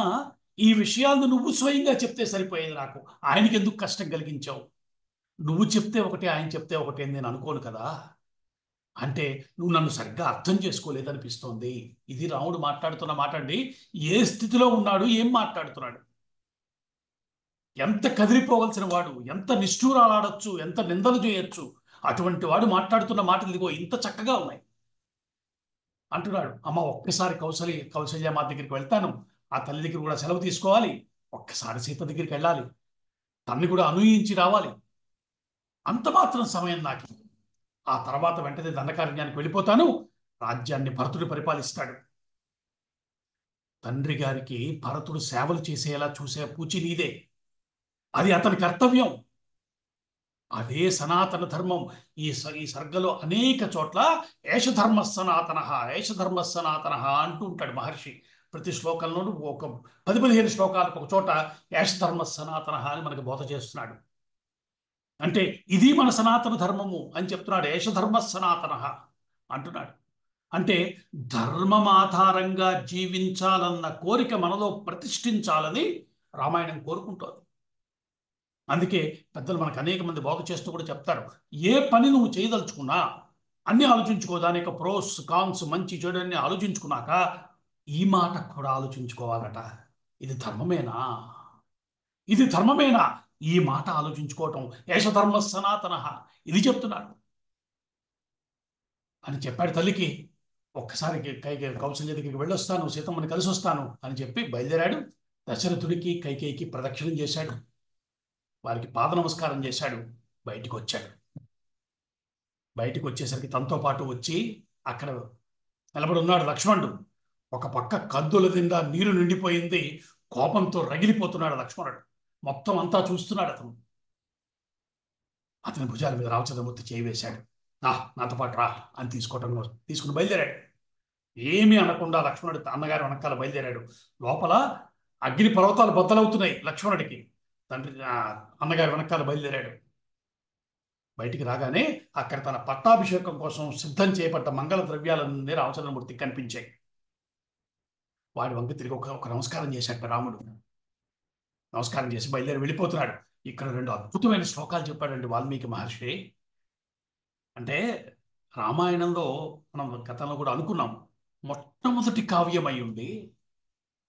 [SPEAKER 1] ఈ విషయాలను నువ్వు స్వయంగా చెప్తే సరిపోయేది నాకు. ఆయనకి ఎందుకు కష్టం కలిగించావు? నువ్వు చెప్తే ఒకటి, ఆయన చెప్తే ఒకటి అని నేను అనుకోను కదా. అంటే నువ్వు నన్ను సరిగ్గా అర్థం చేసుకోలేదనిపిస్తోంది. ఇది రాముడు మాట్లాడుతున్న మాట అండి. ఏ స్థితిలో ఉన్నాడు, ఏం మాట్లాడుతున్నాడు, ఎంత కదిలిపోవలసిన వాడు, ఎంత నిష్ఠూరాలాడొచ్చు, ఎంత నిందలు చేయొచ్చు, అటువంటి వాడు మాట్లాడుతున్న మాటలు ఇదిగో ఇంత చక్కగా ఉన్నాయి. అంటున్నాడు, అమ్మ ఒక్కసారి కౌసల్య మా దగ్గరికి వెళ్తాను, ఆ తల్లి దగ్గర కూడా సెలవు తీసుకోవాలి, ఒక్కసారి సీత దగ్గరికి వెళ్ళాలి, తన్ని కూడా అనుయించి రావాలి, అంత మాత్రం సమయం నాకు. ఆ తర్వాత వెంటనే దండకారణ్యానికి వెళ్ళిపోతాను, రాజ్యాన్ని భరతుడు పరిపాలిస్తాడు. తండ్రి గారికి భరతుడు సేవలు చేసేలా చూసే పూచి నీదే, అది అతని కర్తవ్యం. అదే సనాతన ధర్మం. ఈ సర్గలో అనేక చోట్ల ఏషధర్మ సనాతన, ఏషధర్మ సనాతన అంటూ ఉంటాడు మహర్షి. ప్రతి శ్లోకంలోనూ ఒక 10-15 శ్లోకాలకు ఒక చోట ఏషధర్మ సనాతన అని మనకు బోధ చేస్తున్నాడు. అంటే ఇది మన సనాతన ధర్మము అని చెప్తున్నాడు. ఏషధర్మ సనాతన అంటున్నాడు. అంటే ధర్మం ఆధారంగా జీవించాలన్న కోరిక మనలో ప్రతిష్ఠించాలని రామాయణం కోరుకుంటోంది. అందుకే పెద్దలు మనకు అనేక మంది బోధ చేస్తూ కూడా చెప్తారు, ఏ పని నువ్వు చేయదలుచుకున్నా అన్నీ ఆలోచించుకో, దాని యొక్క ప్రోస్ కాన్స్, మంచి చెడు అన్ని ఆలోచించుకున్నాక ఈ మాట కూడా ఆలోచించుకోవాలట. ఇది ధర్మమేనా, ఇది ధర్మమేనా, ఈ మాట ఆలోచించుకోవటం ఏషధర్మ సనాతన, ఇది చెప్తున్నాడు అని చెప్పాడు తల్లికి. ఒక్కసారి కౌసల్య దగ్గరికి వెళ్ళొస్తాను, సీతమ్మని కలిసి వస్తాను అని చెప్పి బయలుదేరాడు. దశరథుడికి కైకేయికి ప్రదక్షిణం చేశాడు, వారికి పాద నమస్కారం చేశాడు, బయటికి వచ్చాడు. బయటికి వచ్చేసరికి తనతో పాటు వచ్చి అక్కడ నిలబడి ఉన్నాడు లక్ష్మణుడు. ఒక పక్క కద్దుల నిండా నీరు నిండిపోయింది, కోపంతో రగిలిపోతున్నాడు లక్ష్మణుడు. మొత్తం అంతా చూస్తున్నాడు అతను. అతని భుజాల మీద రామచంద్రమూర్తి చేయి వేశాడు. నాతో పాటు రా అని తీసుకుని బయలుదేరాడు. ఏమీ అనకుండా లక్ష్మణుడి అన్నగారి వెనకాల బయలుదేరాడు. లోపల అగ్ని పర్వతాలు బద్దలవుతున్నాయి లక్ష్మణుడికి. తండ్రి అన్నగారి వెనకాల బయలుదేరాడు. బయటికి రాగానే అక్కడ తన పట్టాభిషేకం కోసం సిద్ధం చేయబడ్డ మంగళ ద్రవ్యాలన్నీ రామచంద్రమూర్తికి కనిపించాయి. వాడి వంక తిరిగి ఒక నమస్కారం చేశాడు రాముడు. నమస్కారం చేసి బయలుదేరి వెళ్ళిపోతున్నాడు. ఇక్కడ 2 అద్భుతమైన శ్లోకాలు చెప్పాడండి వాల్మీకి మహర్షి. అంటే రామాయణంలో మనం గతంలో కూడా అనుకున్నాం, మొట్టమొదటి కావ్యం అయి ఉండి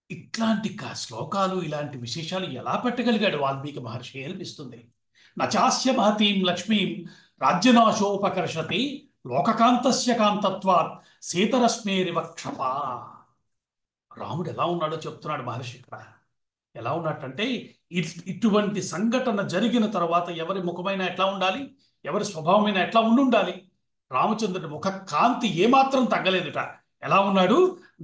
[SPEAKER 1] ఇట్లాంటి శ్లోకాలు, ఇలాంటి విశేషాలు ఎలా పెట్టగలిగాడు వాల్మీకి మహర్షి అనిపిస్తుంది. నచాస్య మహతీం లక్ష్మీం రాజ్యనాశోపకర్షతి లోకకాంతస్య కాంతత్వాత్ సీతరశ్మేరివక్షప. రాముడు ఎలా ఉన్నాడో చెప్తున్నాడు మహర్షి ఇక్కడ. ఎలా ఉన్నట్టంటే ఇటువంటి సంఘటన జరిగిన తర్వాత ఎవరి ముఖమైనా ఎట్లా ఉండాలి, ఎవరి స్వభావమైనా ఎట్లా ఉండాలి. రామచంద్రుడి ముఖ కాంతి ఏమాత్రం తగ్గలేదుట. ఎలా ఉన్నాడు?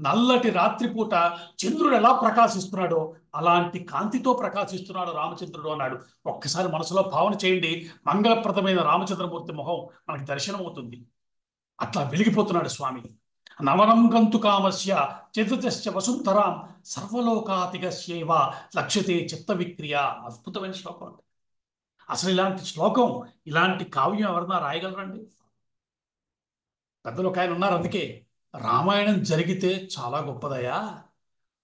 [SPEAKER 1] నల్లటి రాత్రిపూట చంద్రుడు ఎలా ప్రకాశిస్తున్నాడో అలాంటి కాంతితో ప్రకాశిస్తున్నాడు రామచంద్రుడు అన్నాడు. ఒక్కసారి మనసులో భావన చేయండి, మంగళప్రదమైన రామచంద్రమూర్తి మొహం మనకి దర్శనం అవుతుంది. అట్లా వెలిగిపోతున్నాడు స్వామి. నవనం గంతు కామస్య చతుర్దశ్చ వసుంధరాం సర్వలోకాతిగస్యేవ లక్ష్యతే చిత్త విక్రియ. అద్భుతమైన శ్లోకం అండి. అసలు ఇలాంటి శ్లోకం, ఇలాంటి కావ్యం ఎవరన్నా రాయగలరండి? పెద్దలు ఒక ఆయన ఉన్నారు. అందుకే రామాయణం జరిగితే చాలా గొప్పదయా,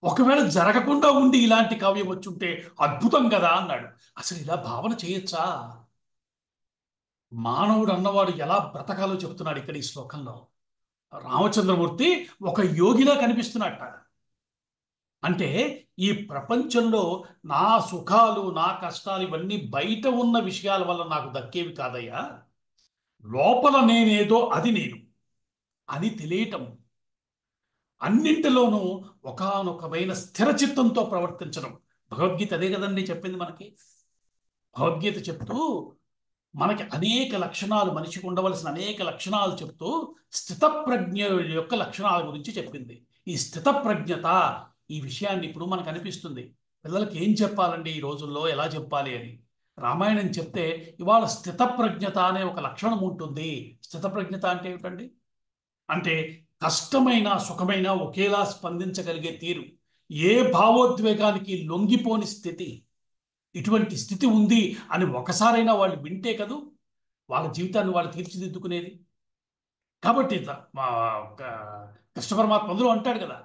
[SPEAKER 1] ఒకవేళ జరగకుండా ఉండి ఇలాంటి కావ్యం వచ్చుంటే అద్భుతం కదా అన్నాడు. అసలు ఇలా భావన చేయొచ్చా? మానవుడు అన్నవాడు ఎలా బ్రతకాలో చెప్తున్నాడు ఇక్కడ ఈ శ్లోకంలో. రామచంద్రమూర్తి ఒక యోగిలా కనిపిస్తున్నట్ట. అంటే ఈ ప్రపంచంలో నా సుఖాలు, నా కష్టాలు ఇవన్నీ బయట ఉన్న విషయాల వల్ల నాకు దక్కేవి కాదయ్యా, లోపల నేనేదో అది నేను అని తెలియటం, అన్నింటిలోనూ ఒకానొకమైన స్థిర చిత్తంతో ప్రవర్తించడం. భగవద్గీత అదే కదండి చెప్పింది మనకి. భగవద్గీత చెప్తూ మనకి అనేక లక్షణాలు, మనిషికి ఉండవలసిన అనేక లక్షణాలు చెప్తూ స్థితప్రజ్ఞ యొక్క లక్షణాల గురించి చెప్పింది. ఈ స్థితప్రజ్ఞత, ఈ విషయాన్ని ఇప్పుడు మనకు అనిపిస్తుంది, పిల్లలకి ఏం చెప్పాలండి ఈ రోజుల్లో, ఎలా చెప్పాలి అని. రామాయణం చెప్తే ఇవాళ స్థితప్రజ్ఞత అనే ఒక లక్షణం ఉంటుంది. స్థితప్రజ్ఞత అంటే ఏమిటండి? అంటే కష్టమైన సుఖమైన ఒకేలా స్పందించగలిగే తీరు, ఏ భావోద్వేగానికి లొంగిపోని స్థితి. ఇటువంటి స్థితి ఉంది అని ఒకసారైనా వాళ్ళు వింటే కదూ వాళ్ళ జీవితాన్ని వాళ్ళు తీర్చిదిద్దుకునేది. కాబట్టి కృష్ణ పరమాత్మ అందులో అంటాడు కదా,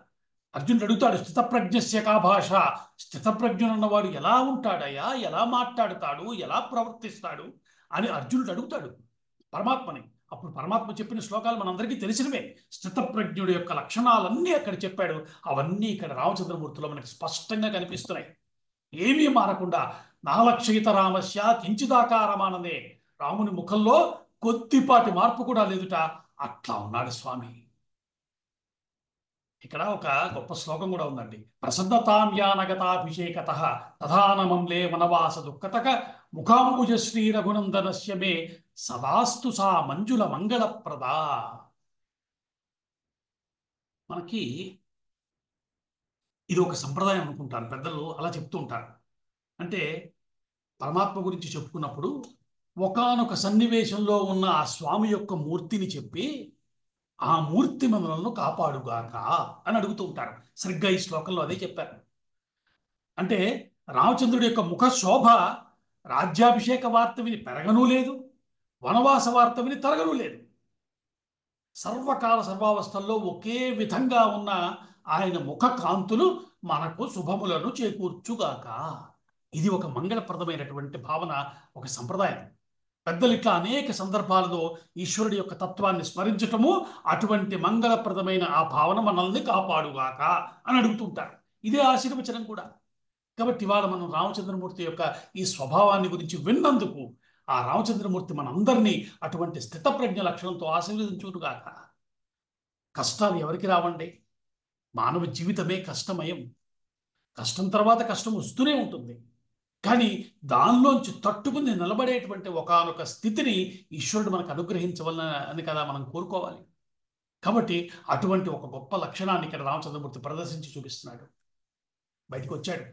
[SPEAKER 1] అర్జునుడు అడుగుతాడు, స్థితప్రజ్ఞస్య కా భాష. స్థితప్రజ్ఞుడు అన్నవాడు ఎలా ఉంటాడయ్యా, ఎలా మాట్లాడుతాడు, ఎలా ప్రవర్తిస్తాడు అని అర్జునుడు అడుగుతాడు పరమాత్మని. అప్పుడు పరమాత్మ చెప్పిన శ్లోకాలు మనందరికీ తెలిసినవే. స్థితప్రజ్ఞుడి యొక్క లక్షణాలన్నీ అక్కడ చెప్పాడు. అవన్నీ ఇక్కడ రామచంద్రమూర్తిలో మనకి స్పష్టంగా కనిపిస్తున్నాయి. ఏమీ మారకుండా నాలక్షయిత రామస్య కించిదాకారమానదే. రాముని ముఖంలో కొద్దిపాటి మార్పు కూడా లేదుట. అట్లా ఉన్నాడు స్వామి. ఇక్కడ ఒక గొప్ప శ్లోకం కూడా ఉందండి. ప్రసన్నతాంయానగతాభిషేకత తథానమంలే వనవాస దుఃఖతక ముఖాంబుజ శ్రీ రఘునందనస్య మే సదాస్తు సా మంజుల మంగళప్రదా. మనకి ఇది ఒక సంప్రదాయం అనుకుంటారు పెద్దలు, అలా చెప్తూ ఉంటారు. అంటే పరమాత్మ గురించి చెప్పుకున్నప్పుడు ఒకానొక సన్నివేశంలో ఉన్న ఆ స్వామి యొక్క మూర్తిని చెప్పి, ఆ మూర్తి మనలను కాపాడుగాక అని అడుగుతూ ఉంటారు. సరిగ్గా ఈ శ్లోకంలో అదే చెప్పారు. అంటే రామచంద్రుడి యొక్క ముఖ శోభ రాజ్యాభిషేక వార్త విని పెరగనూ లేదు, వనవాస వార్త విని తరగనూ లేదు. సర్వకాల సర్వావస్థల్లో ఒకే విధంగా ఉన్న ఆయన ముఖ కాంతులు మనకు శుభములను చేకూర్చుగాక. ఇది ఒక మంగళప్రదమైనటువంటి భావన, ఒక సంప్రదాయం. పెద్దలు ఇట్లా అనేక సందర్భాలలో ఈశ్వరుడి యొక్క తత్వాన్ని స్మరించటము, అటువంటి మంగళప్రదమైన ఆ భావన మనల్ని కాపాడుగాక అని అడుగుతుంటారు. ఇదే ఆశీర్వచనం కూడా. కాబట్టి ఇవాళ మనం రామచంద్రమూర్తి యొక్క ఈ స్వభావాన్ని గురించి విన్నందుకు ఆ రామచంద్రమూర్తి మనందరినీ అటువంటి స్థితప్రజ్ఞ లక్షణంతో ఆశీర్వదించుగాక. కష్టాలు ఎవరికి రావండి? మానవ జీవితమే కష్టమయం. కష్టం తర్వాత కష్టం వస్తూనే ఉంటుంది. కానీ దానిలోంచి తట్టుకుని నిలబడేటువంటి ఒకానొక స్థితిని ఈశ్వరుడు మనకు అనుగ్రహించవాలని కదా మనం కోరుకోవాలి. కాబట్టి అటువంటి ఒక గొప్ప లక్షణాన్ని ఇక్కడ రామచంద్రమూర్తి ప్రదర్శించి చూపిస్తున్నాడు. బయటకు వచ్చాడు.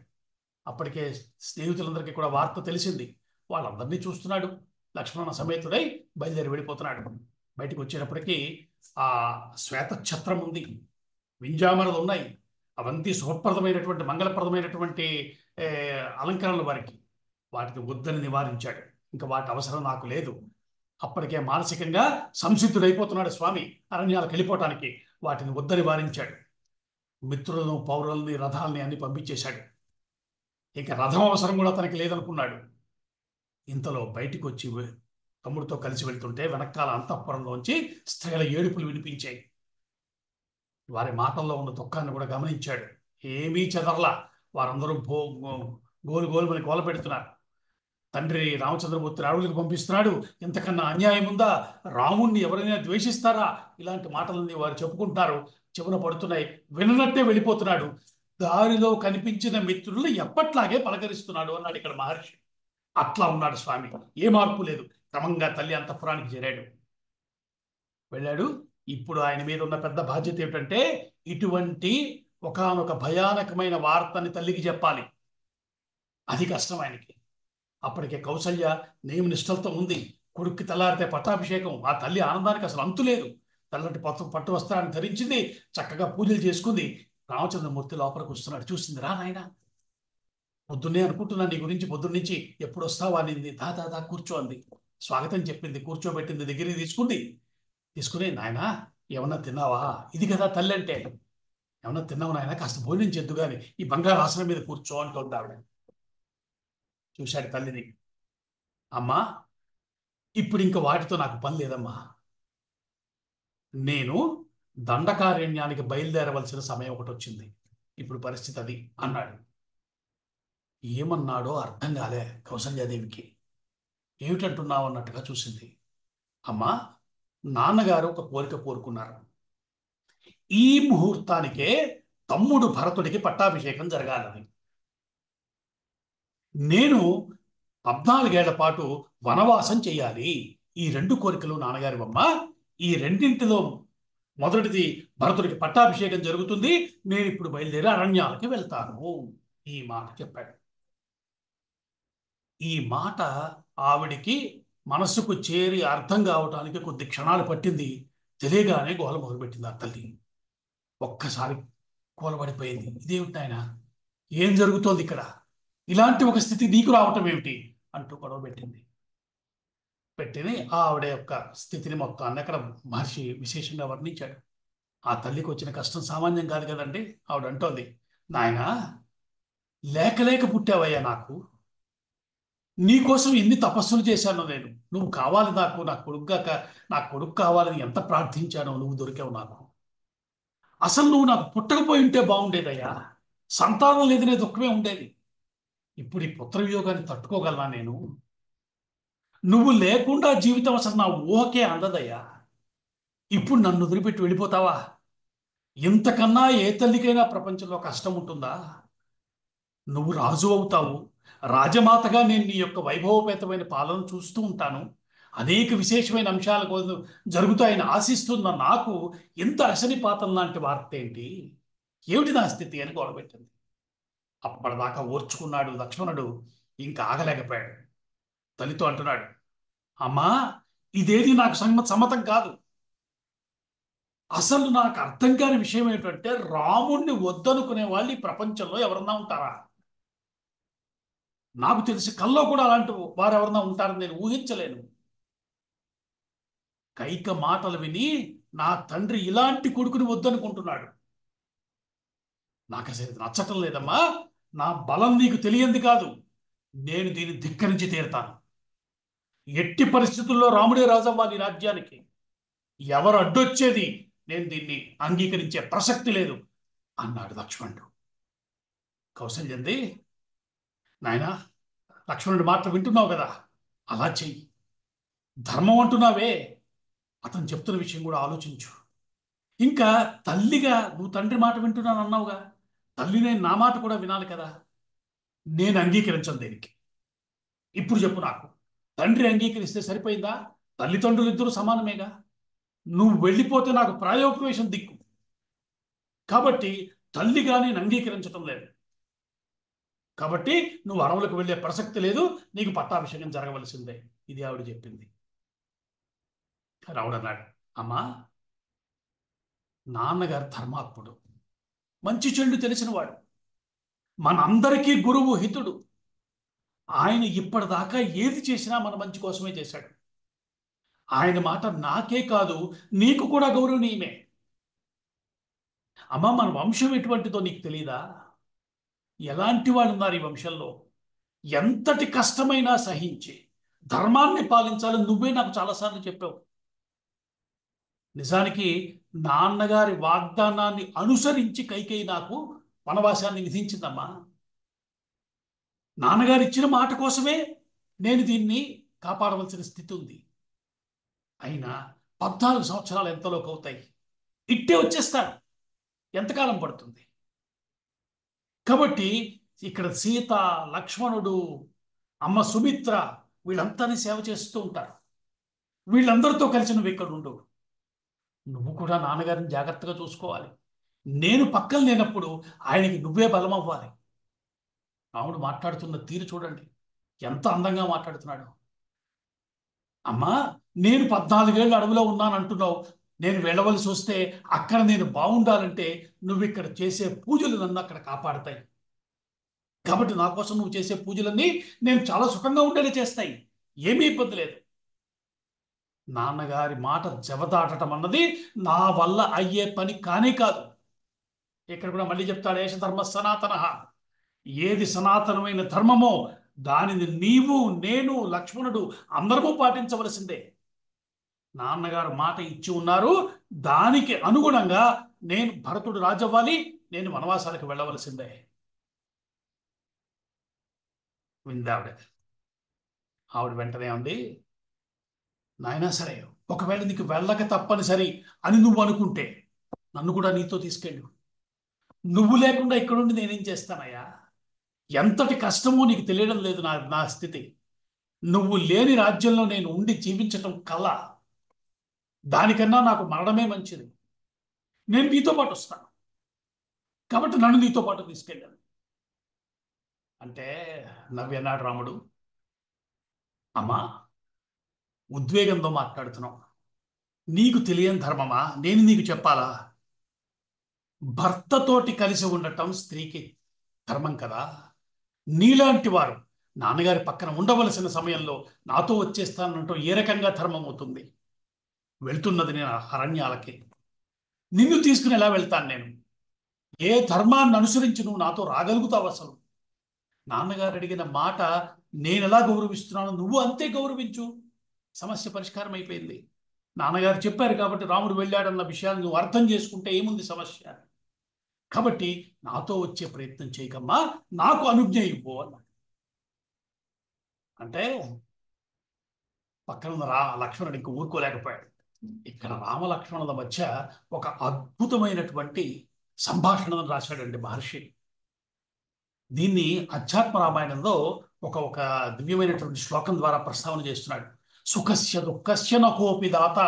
[SPEAKER 1] అప్పటికే స్నేహితులందరికీ కూడా వార్త తెలిసింది. వాళ్ళందరినీ చూస్తున్నాడు. లక్ష్మణ సమేతుడై బయలుదేరి వెళ్ళిపోతున్నాడు. బయటికి వచ్చేటప్పటికి ఆ శ్వేత ఛత్రం ఉంది, వింజామరలు ఉన్నాయి, అవంతి శుభప్రదమైనటువంటి మంగళప్రదమైనటువంటి ఏ, అలంకరణలు వారికి. వాటిని వద్దని నివారించాడు. ఇంకా వాటి అవసరం నాకు లేదు. అప్పటికే మానసికంగా సంసిద్ధుడైపోతున్నాడు స్వామి అరణ్యాలకు వెళ్ళిపోవటానికి. వాటిని వద్దని వారించాడు. మిత్రులను, పౌరులని, రథాలని అన్ని పంపించేశాడు. ఇక రథం అవసరం కూడా తనకి లేదనుకున్నాడు. ఇంతలో బయటికి వచ్చి తమ్ముడితో కలిసి వెళ్తుంటే వెనకాల అంతఃపురంలోంచి స్త్రీల ఏడుపులు వినిపించాయి. వారి మాటల్లో ఉన్న దుఃఖాన్ని కూడా గమనించాడు. ఏమీ చెదరలా. వారందరూ గోలు గోలుమని గోల పెడుతున్నారు. తండ్రి రామచంద్రమూర్తిని అడవులకు పంపిస్తున్నాడు, ఇంతకన్నా అన్యాయం ఉందా? రాముణ్ణి ఎవరైనా ద్వేషిస్తారా? ఇలాంటి మాటలన్నీ వారు చెప్పుకుంటున్నారు. చెవున పడుతున్నాయి. విననట్టే వెళ్ళిపోతున్నాడు. దారిలో కనిపించిన మిత్రులు ఎప్పట్లాగే పలకరిస్తున్నాడు అన్నాడు ఇక్కడ మహర్షి. అట్లా ఉన్నాడు స్వామి, ఏ మార్పు లేదు. క్రమంగా తల్లి అంతఃపురానికి చేరాడు, వెళ్ళాడు. ఇప్పుడు ఆయన మీద ఉన్న పెద్ద బాధ్యత ఏమిటంటే ఇటువంటి ఒకానొక భయానకమైన వార్తని తల్లికి చెప్పాలి. అది కష్టం ఆయనకి. అప్పటికే కౌసల్య నియమనిష్టలతో ఉంది. కొడుక్కి తెల్లారితే పట్టాభిషేకం. ఆ తల్లి ఆనందానికి అసలు అంతు లేదు. తెల్లటి పట్టు వస్త్రాన్ని ధరించింది, చక్కగా పూజలు చేసుకుంది. రామచంద్రమూర్తి లోపలికి వస్తున్నాడు. చూసింది, రా నాయన, పొద్దున్నే అనుకుంటున్నాను నీ గురించి, పొద్దున్నుంచి ఎప్పుడు వస్తావా అనింది. దా కూర్చో అంది. స్వాగతం చెప్పింది, కూర్చోబెట్టింది, దగ్గరికి తీసుకుని నాయన ఏమన్నా తిన్నావా? ఇది కదా తల్లి అంటే. ఏమన్నా తిన్నావు నాయన, కాస్త భోజనం చేద్దు గాని ఈ బంగారు ఆసనం మీద కూర్చో అంటుంది ఆవిడ. చూశాడు తల్లిని. అమ్మా, ఇప్పుడు ఇంక వాటితో నాకు పని లేదమ్మా. నేను దండకారణ్యానికి బయలుదేరవలసిన సమయం ఒకటి వచ్చింది. ఇప్పుడు పరిస్థితి అది అన్నాడు. ఏమన్నాడో అర్థం కాలే కౌసల్యాదేవికి. ఏమిటంటున్నావు అన్నట్టుగా చూసింది. అమ్మా, నాన్నగారు ఒక కోరిక కోరుకున్నారు. ఈ ముహూర్తానికే తమ్ముడు భరతుడికి పట్టాభిషేకం జరగాలని. నేను 14 ఏళ్ల పాటు వనవాసం చేయాలి. ఈ 2 కోరికలు నాన్నగారివమ్మ. ఈ రెండింటిలో మొదటిది భరతుడికి పట్టాభిషేకం జరుగుతుంది. నేను ఇప్పుడు బయలుదేరి అరణ్యాలకి వెళ్తాను. ఈ మాట చెప్పాడు. ఈ మాట ఆవిడికి మనస్సుకు చేరి అర్థం కావటానికి కొద్ది క్షణాలు పట్టింది. తెలియగానే గోల మొదలుపెట్టింది ఆ తల్లి. ఒక్కసారి కూలబడిపోయింది. ఇదేమిటి ఆయన, ఏం జరుగుతోంది ఇక్కడ? ఇలాంటి ఒక స్థితి నీకు రావటం ఏమిటి అంటూ గొడవ పెట్టింది. ఆవిడ యొక్క స్థితిని మొత్తాన్ని అక్కడ మహర్షి విశేషంగా వర్ణించాడు. ఆ తల్లికి వచ్చిన కష్టం సామాన్యం కాదు కదండి. ఆవిడ అంటోంది, నాయన లేక పుట్టావయ్యా నాకు. నీకోసం ఎన్ని తపస్సులు చేశానో నేను. నువ్వు కావాలి నాకు, నా కొడుకు కావాలని ఎంత ప్రార్థించానో. నువ్వు దొరికావు నాకు. అసలు నువ్వు నాకు పుట్టకపోయి ఉంటే బాగుండేదయ్యా. సంతానం లేదనే దుఃఖమే ఉండేది. ఇప్పుడు ఈ పుత్ర వియోగాన్ని తట్టుకోగలనా నేను? నువ్వు లేకుండా జీవితం అసలు నా ఊహకే అందదయ్యా. ఇప్పుడు నన్ను వదిలిపెట్టి వెళ్ళిపోతావా? ఇంతకన్నా ఏ తల్లికైనా ప్రపంచంలో కష్టం ఉంటుందా? నువ్వు రాజు అవుతావు, రాజమాతగా నేను నీ యొక్క వైభవపేతమైన పాలన చూస్తూ ఉంటాను. అనేక విశేషమైన అంశాల కోసం జరుగుతాయని ఆశిస్తున్న నాకు ఎంత అశనిపాతం లాంటి వార్త ఏంటి? ఏమిటి నా స్థితి అని గొడవపెట్టింది. అప్పటిదాకా ఓర్చుకున్నాడు లక్ష్మణుడు. ఇంకా ఆగలేకపోయాడు. తల్లితో అంటున్నాడు, అమ్మా, ఇదేది నాకు సమ్మతం కాదు. అసలు నాకు అర్థం కాని విషయం ఏంటంటే రాముణ్ణి వద్దనుకునే వాళ్ళు ఈ ప్రపంచంలో ఎవరన్నా ఉంటారా? నాకు తెలిసి కల్లో కూడా అలాంటి వారు ఎవరన్నా ఉంటారని నేను ఊహించలేను. కైక మాటలు విని నా తండ్రి ఇలాంటి కొడుకుని వద్దనుకుంటున్నాడు. నాకు అసలు నచ్చటం లేదమ్మా. నా బలం నీకు తెలియంది కాదు. నేను దీన్ని ధిక్కరించి తీరుతాను. ఎట్టి పరిస్థితుల్లో రాముడే రాజవ్వాలి ఈ రాజ్యానికి. ఎవరు అడ్డొచ్చేది నేను దీన్ని అంగీకరించే ప్రసక్తి లేదు అన్నాడు లక్ష్మణుడు. కౌసల్యంది, నాయనా, లక్ష్మణుడి మాట వింటున్నావు కదా, అలా చెయ్యి. ధర్మం అంటున్నావే, అతను చెప్తున్న విషయం కూడా ఆలోచించు. ఇంకా తల్లిగా నువ్వు తండ్రి మాట వింటున్నాను అన్నావుగా, తల్లినే నా మాట కూడా వినాలి కదా. నేను అంగీకరించను దేనికి. ఇప్పుడు చెప్పు నాకు, తండ్రి అంగీకరిస్తే సరిపోయిందా? తల్లిదండ్రులు ఇద్దరు సమానమేగా. నువ్వు వెళ్ళిపోతే నాకు ప్రాయోపవేశం దిక్కు. కాబట్టి తల్లిగా నేను అంగీకరించటం లేదు. కాబట్టి నువ్వు అడవులకు వెళ్ళే ప్రసక్తి లేదు, నీకు పట్టాభిషేకం జరగవలసిందే. ఇది ఆవిడ చెప్పింది. రాముడు అన్నాడు, అమ్మా, నాన్నగారు ధర్మాత్ముడు, మంచి చెడు తెలిసినవాడు, మనందరికీ గురువు హితుడు. ఆయన ఇప్పటిదాకా ఏది చేసినా మన మంచి కోసమే చేశాడు. ఆయన మాట నాకే కాదు, నీకు కూడా గౌరవనీయమే. అమ్మా, మన వంశం ఎటువంటిదో నీకు తెలీదా? ఎలాంటి వాళ్ళు ఉన్నారు ఈ వంశంలో? ఎంతటి కష్టమైనా సహించి ధర్మాన్ని పాలించాలని నువ్వే నాకు చాలాసార్లు చెప్పావు. నిజానికి నాన్నగారి వాగ్దానాన్ని అనుసరించి కైకేయి నాకు వనవాసాన్ని విధించిందమ్మా. నాన్నగారు ఇచ్చిన మాట కోసమే నేను దీన్ని కాపాడవలసిన స్థితి ఉంది. అయినా 14 సంవత్సరాలు ఎంతలోకి అవుతాయి, ఇట్టే వచ్చేస్తాను. ఎంతకాలం పడుతుంది? కాబట్టి ఇక్కడ సీత, లక్ష్మణుడు, అమ్మ సుమిత్ర వీళ్ళంతా సేవ చేస్తూ ఉంటారు. వీళ్ళందరితో కలిసి నువ్వు ఇక్కడ ఉండు. నువ్వు కూడా నాన్నగారిని జాగ్రత్తగా చూసుకోవాలి. నేను పక్కన లేనప్పుడు ఆయనకి నువ్వే బలం అవ్వాలి. రాముడు మాట్లాడుతున్న తీరు చూడండి, ఎంత అందంగా మాట్లాడుతున్నాడు. అమ్మా, నేను 14 ఏళ్ళు అడవిలో ఉన్నాను అంటున్నావు. నేను వెళ్ళవలసి వస్తే అక్కడ నేను బాగుండాలంటే నువ్వు ఇక్కడ చేసే పూజలు నన్ను అక్కడ కాపాడతాయి. కాబట్టి నా కోసం నువ్వు చేసే పూజలన్నీ నేను చాలా సుఖంగా ఉండేలా చేస్తాయి. ఏమీ ఇబ్బంది లేదు. నాన్నగారి మాట జవదాటడం అన్నది నా వల్ల అయ్యే పని కానే కాదు. ఇక్కడ కూడా మళ్ళీ చెప్తాడు, ఏష ధర్మ సనాతన. ఏది సనాతనమైన ధర్మమో దానిని నీవు, నేను, లక్ష్మణుడు అందరము పాటించవలసిందే. నాన్నగారు మాట ఇచ్చి ఉన్నారు, దానికి అనుగుణంగా నేను భరతుడు రాజవ్వాలి, నేను వనవాసాలకు వెళ్ళవలసిందే. విందావిడ. ఆవిడ వెంటనే ఉంది, నాయనా సరే, ఒకవేళ నీకు వెళ్ళక తప్పనిసరి అని నువ్వు అనుకుంటే నన్ను కూడా నీతో తీసుకెళ్ళు. నువ్వు లేకుండా ఇక్కడుండి నేనేం చేస్తానయ్యా? ఎంతటి కష్టమో నీకు తెలియడం లేదు నా స్థితి. నువ్వు లేని రాజ్యంలో నేను ఉండి జీవించటం కల. దానికన్నా నాకు మరణమే మంచిది. నేను నీతో పాటు వస్తాను, కాబట్టి నన్ను నీతో పాటు తీసుకెళ్ళాను అంటే నవ్వన్నాడు రాముడు. అమ్మా, ఉద్వేగంతో మాట్లాడుతున్నావు. నీకు తెలియని ధర్మమా నేను నీకు చెప్పాలా? భర్తతోటి కలిసి ఉండటం స్త్రీకి ధర్మం కదా. నీలాంటి వారు నాన్నగారి పక్కన ఉండవలసిన సమయంలో నాతో వచ్చేస్తానంటూ ఏ రకంగా ధర్మం అవుతుంది? వెళ్తున్నది నేను అరణ్యాలకి. నిన్ను తీసుకుని ఎలా వెళ్తాను నేను? ఏ ధర్మాన్ని అనుసరించి నువ్వు నాతో రాగలుగుతావు? అసలు నాన్నగారు అడిగిన మాట నేను ఎలా గౌరవిస్తున్నానో నువ్వు అంతే గౌరవించు. సమస్య పరిష్కారం అయిపోయింది. నాన్నగారు చెప్పారు కాబట్టి రాముడు వెళ్ళాడన్న విషయాన్ని నువ్వు అర్థం చేసుకుంటే ఏముంది సమస్య? కాబట్టి నాతో వచ్చే ప్రయత్నం చేయకమ్మా, నాకు అనుజ్ఞ ఇవ్వు అన్నాడు. అంటే పక్కన ఉన్న లక్ష్మణుడు ఇంక ఊరుకోలేకపోయాడు. ఇక్కడ రామలక్ష్మణుల మధ్య ఒక అద్భుతమైనటువంటి సంభాషణను రాశాడండి మహర్షి. దీన్ని అధ్యాత్మ రామాయణంలో ఒక దివ్యమైనటువంటి శ్లోకం ద్వారా ప్రస్తావన చేస్తున్నాడు. సుఖస్య దుఃఖస్య నకోపి దాత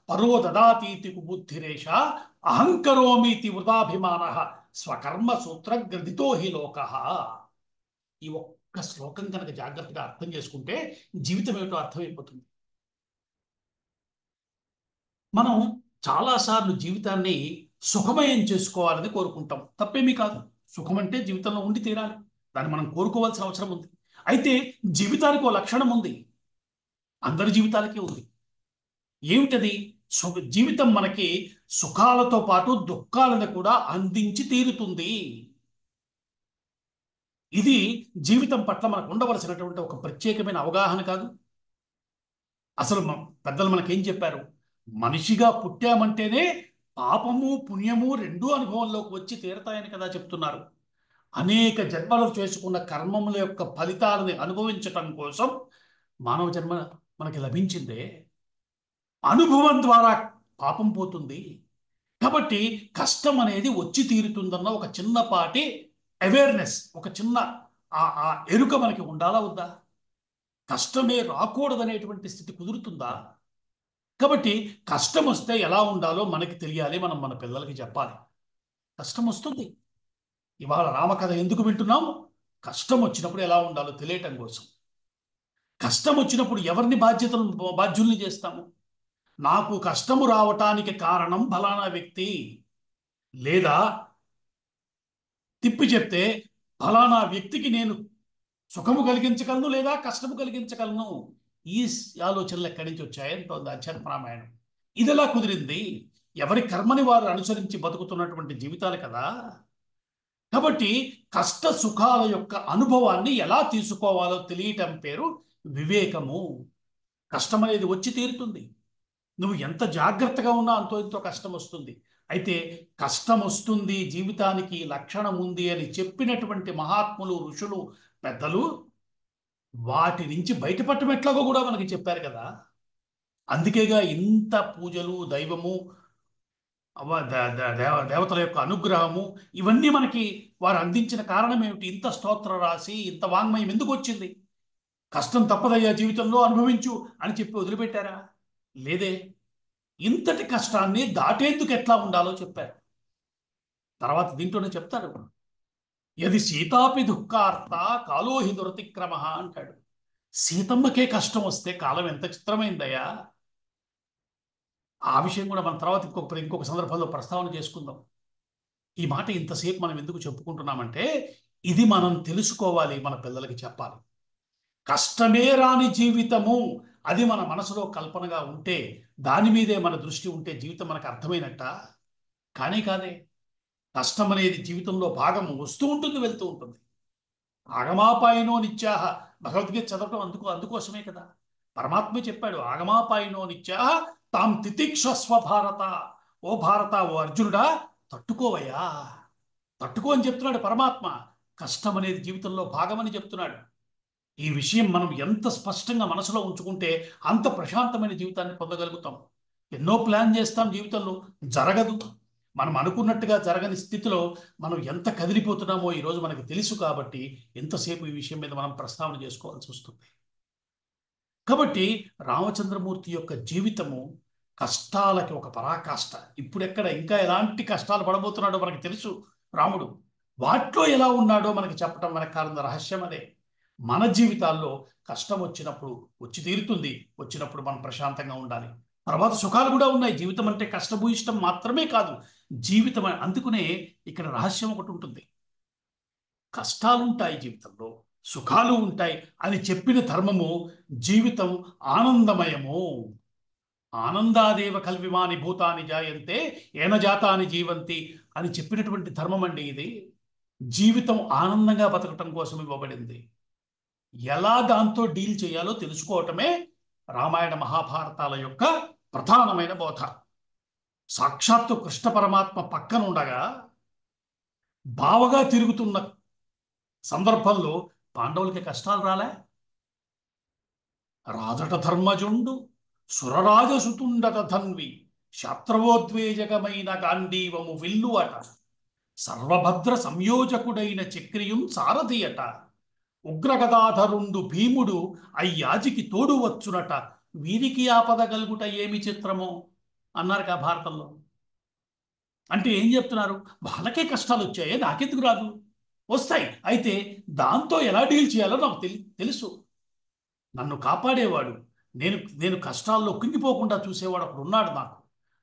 [SPEAKER 1] పరో దదాతీతి కుబుద్ధిరేష అహంకరోమీతి వృధాభిమాన స్వకర్మ సూత్రగ్రథితో హి లోక. ఈ ఒక్క శ్లోకం కనుక జాగ్రత్తగా అర్థం చేసుకుంటే జీవితం ఏమిటో అర్థమైపోతుంది. మనం చాలాసార్లు జీవితాన్ని సుఖమయం చేసుకోవాలని కోరుకుంటాం. తప్పేమీ కాదు. సుఖం అంటే జీవితంలో ఉండి తీరాలి, దాన్ని మనం కోరుకోవాల్సిన అవసరం ఉంది. అయితే జీవితానికి ఓ లక్షణం ఉంది, అందరి జీవితాలకే ఉంది. ఏమిటది? జీవితం మనకి సుఖాలతో పాటు దుఃఖాలను కూడా అందించి తీరుతుంది. ఇది జీవితం పట్ల మనకు ఉండవలసినటువంటి ఒక ప్రత్యేకమైన అవగాహన కాదు. అసలు పెద్దలు మనకేం చెప్పారు? మనిషిగా పుట్టామంటేనే పాపము పుణ్యము రెండూ అనుభవంలోకి వచ్చి తీరతాయని కదా చెప్తున్నారు. అనేక జన్మలు చేసుకున్న కర్మముల యొక్క ఫలితాలని అనుభవించటం కోసం మానవ జన్మ మనకి లభించిందే. అనుభవం ద్వారా పాపం పోతుంది. కాబట్టి కష్టం అనేది వచ్చి తీరుతుందన్న ఒక చిన్నపాటి అవేర్నెస్, ఒక చిన్న ఆ ఎరుక మనకి ఉండాలా వద్దా? కష్టమే రాకూడదనేటువంటి స్థితి కుదురుతుందా? కాబట్టి కష్టం వస్తే ఎలా ఉండాలో మనకి తెలియాలి, మనం మన పిల్లలకి చెప్పాలి. కష్టం వస్తుంది. ఇవాళ రామకథ ఎందుకు వింటున్నాం? కష్టం వచ్చినప్పుడు ఎలా ఉండాలో తెలియటం కోసం. కష్టం వచ్చినప్పుడు ఎవరిని బాధ్యుల్ని చేస్తాము? నాకు కష్టము రావటానికి కారణం ఫలానా వ్యక్తి, లేదా తిప్పి చెప్తే ఫలానా వ్యక్తికి నేను సుఖము కలిగించగలను లేదా కష్టము కలిగించగలను. ఈ ఆలోచనలు ఎక్కడి నుంచి వచ్చాయంటోంది అధ్యాత్మ రామాయణం. ఇదిలా కుదిరింది. ఎవరి కర్మని వారు అనుసరించి బతుకుతున్నటువంటి జీవితాలు కదా. కాబట్టి కష్ట సుఖాల యొక్క అనుభవాన్ని ఎలా తీసుకోవాలో తెలియటం పేరు వివేకము. కష్టం అనేది వచ్చి తీరుతుంది. నువ్వు ఎంత జాగ్రత్తగా ఉన్నా అంతో ఎంతో కష్టం వస్తుంది. అయితే కష్టం వస్తుంది, జీవితానికి లక్షణం ఉంది అని చెప్పినటువంటి మహాత్ములు, ఋషులు, పెద్దలు వాటి నుంచి బయటపడటం ఎట్లాగో కూడా మనకి చెప్పారు కదా. అందుకేగా ఇంత పూజలు, దైవము, దేవతల యొక్క అనుగ్రహము, ఇవన్నీ మనకి వారు అందించిన కారణం ఏమిటి? ఇంత స్తోత్ర రాసి ఇంత వాంగ్మయం ఎందుకు వచ్చింది? కష్టం తప్పదయ్యా జీవితంలో, అనుభవించు అని చెప్పి వదిలిపెట్టారా? లేదే. ఇంతటి కష్టాన్ని దాటేందుకు ఎట్లా ఉండాలో చెప్పారు. తర్వాత దీంట్లోనే చెప్తారు, యది సీతాపి దుఃఖార్త కాలోహి దురతిక్రమ అంటాడు. సీతమ్మకే కష్టం వస్తే కాలం ఎంత చిత్రమైందయ్యా. ఆ విషయం కూడా మనం తర్వాత ఇంకొక సందర్భంలో ప్రస్తావన చేసుకుందాం. ఈ మాట ఇంతసేపు మనం ఎందుకు చెప్పుకుంటున్నామంటే, ఇది మనం తెలుసుకోవాలి, మన పిల్లలకి చెప్పాలి. కష్టమే రాని జీవితము, అది మన మనసులో కల్పనగా ఉంటే, దాని మీదే మన దృష్టి ఉంటే జీవితం మనకు అర్థమైనట్ట? కానీ కాదే. కష్టం అనేది జీవితంలో భాగం, వస్తూ ఉంటుంది, వెళ్తూ ఉంటుంది. ఆగమాపాయనో నిత్యాహ, భగవద్గీత చదవటం అందుకోసమే కదా. పరమాత్మ చెప్పాడు, ఆగమాపాయనో నిత్యాహ తాం తితిక్షస్వ భారత. ఓ భారత, ఓ అర్జునుడా, తట్టుకోవయ్యా, తట్టుకో అని చెప్తున్నాడు పరమాత్మ. కష్టం అనేది జీవితంలో భాగమని చెప్తున్నాడు. ఈ విషయం మనం ఎంత స్పష్టంగా మనసులో ఉంచుకుంటే అంత ప్రశాంతమైన జీవితాన్ని పొందగలుగుతాం. ఎన్నో ప్లాన్ చేస్తాం, జీవితంలో జరగదు. మనం అనుకున్నట్టుగా జరగని స్థితిలో మనం ఎంత కదిలిపోతున్నామో ఈరోజు మనకు తెలుసు. కాబట్టి ఎంతసేపు ఈ విషయం మీద మనం ప్రస్తావన చేసుకోవాల్సి వస్తుంది. కాబట్టి రామచంద్రమూర్తి యొక్క జీవితము కష్టాలకి ఒక పరాకాష్ట. ఇప్పుడెక్కడ ఇంకా ఎలాంటి కష్టాలు పడబోతున్నాడో మనకు తెలుసు రాముడు. వాటిలో ఎలా ఉన్నాడో మనకి చెప్పడం మనకు కారణం రహస్యం అదే. మన జీవితాల్లో కష్టం వచ్చినప్పుడు వచ్చి తీరుతుంది, వచ్చినప్పుడు మనం ప్రశాంతంగా ఉండాలి. తర్వాత సుఖాలు కూడా ఉన్నాయి. జీవితం అంటే కష్టభూయిష్టం మాత్రమే కాదు, జీవితం. అందుకునే ఇక్కడ రహస్యం ఒకటి ఉంటుంది. కష్టాలుంటాయి జీవితంలో, సుఖాలు ఉంటాయి అని చెప్పిన ధర్మము జీవితం ఆనందమయము. ఆనందాదేవ కల్విమాని భూతాని జాయంతే ఏన జాతాని జీవంతి అని చెప్పినటువంటి ధర్మం అండి ఇది. జీవితం ఆనందంగా బతకటం కోసం ఇవ్వబడింది. ఎలా దాంతో డీల్ చేయాలో తెలుసుకోవటమే రామాయణ మహాభారతాల యొక్క ప్రధానమైన బోధ. సాక్షాత్తు కృష్ణ పరమాత్మ పక్కన ఉండగా బావగా తిరుగుతున్న సందర్భంలో పాండవులకి కష్టాలు రాలే. రాజట ధర్మజుండు సురరాజసుతుండట ధన్వి శాత్రవోద్వేజకమైన గాంధీవము విల్లు అట. సర్వభద్ర సంయోజకుడైన చక్రియుం సారథి అట. ఉగ్రగదాధరుండు భీముడు అయ్యాజికి తోడు వచ్చునట. వీరికి ఆపద కలుగుట ఏమి చిత్రమో అన్నారు కా భారతంలో. అంటే ఏం చెప్తున్నారు? వాళ్ళకే కష్టాలు వచ్చాయే, నాకెందుకు రాదు? వస్తాయి. అయితే దాంతో ఎలా డీల్ చేయాలో నాకు తెలుసు. నన్ను కాపాడేవాడు, నేను కష్టాల్లో కుంగిపోకుండా చూసేవాడు అప్పుడు ఉన్నాడు నాకు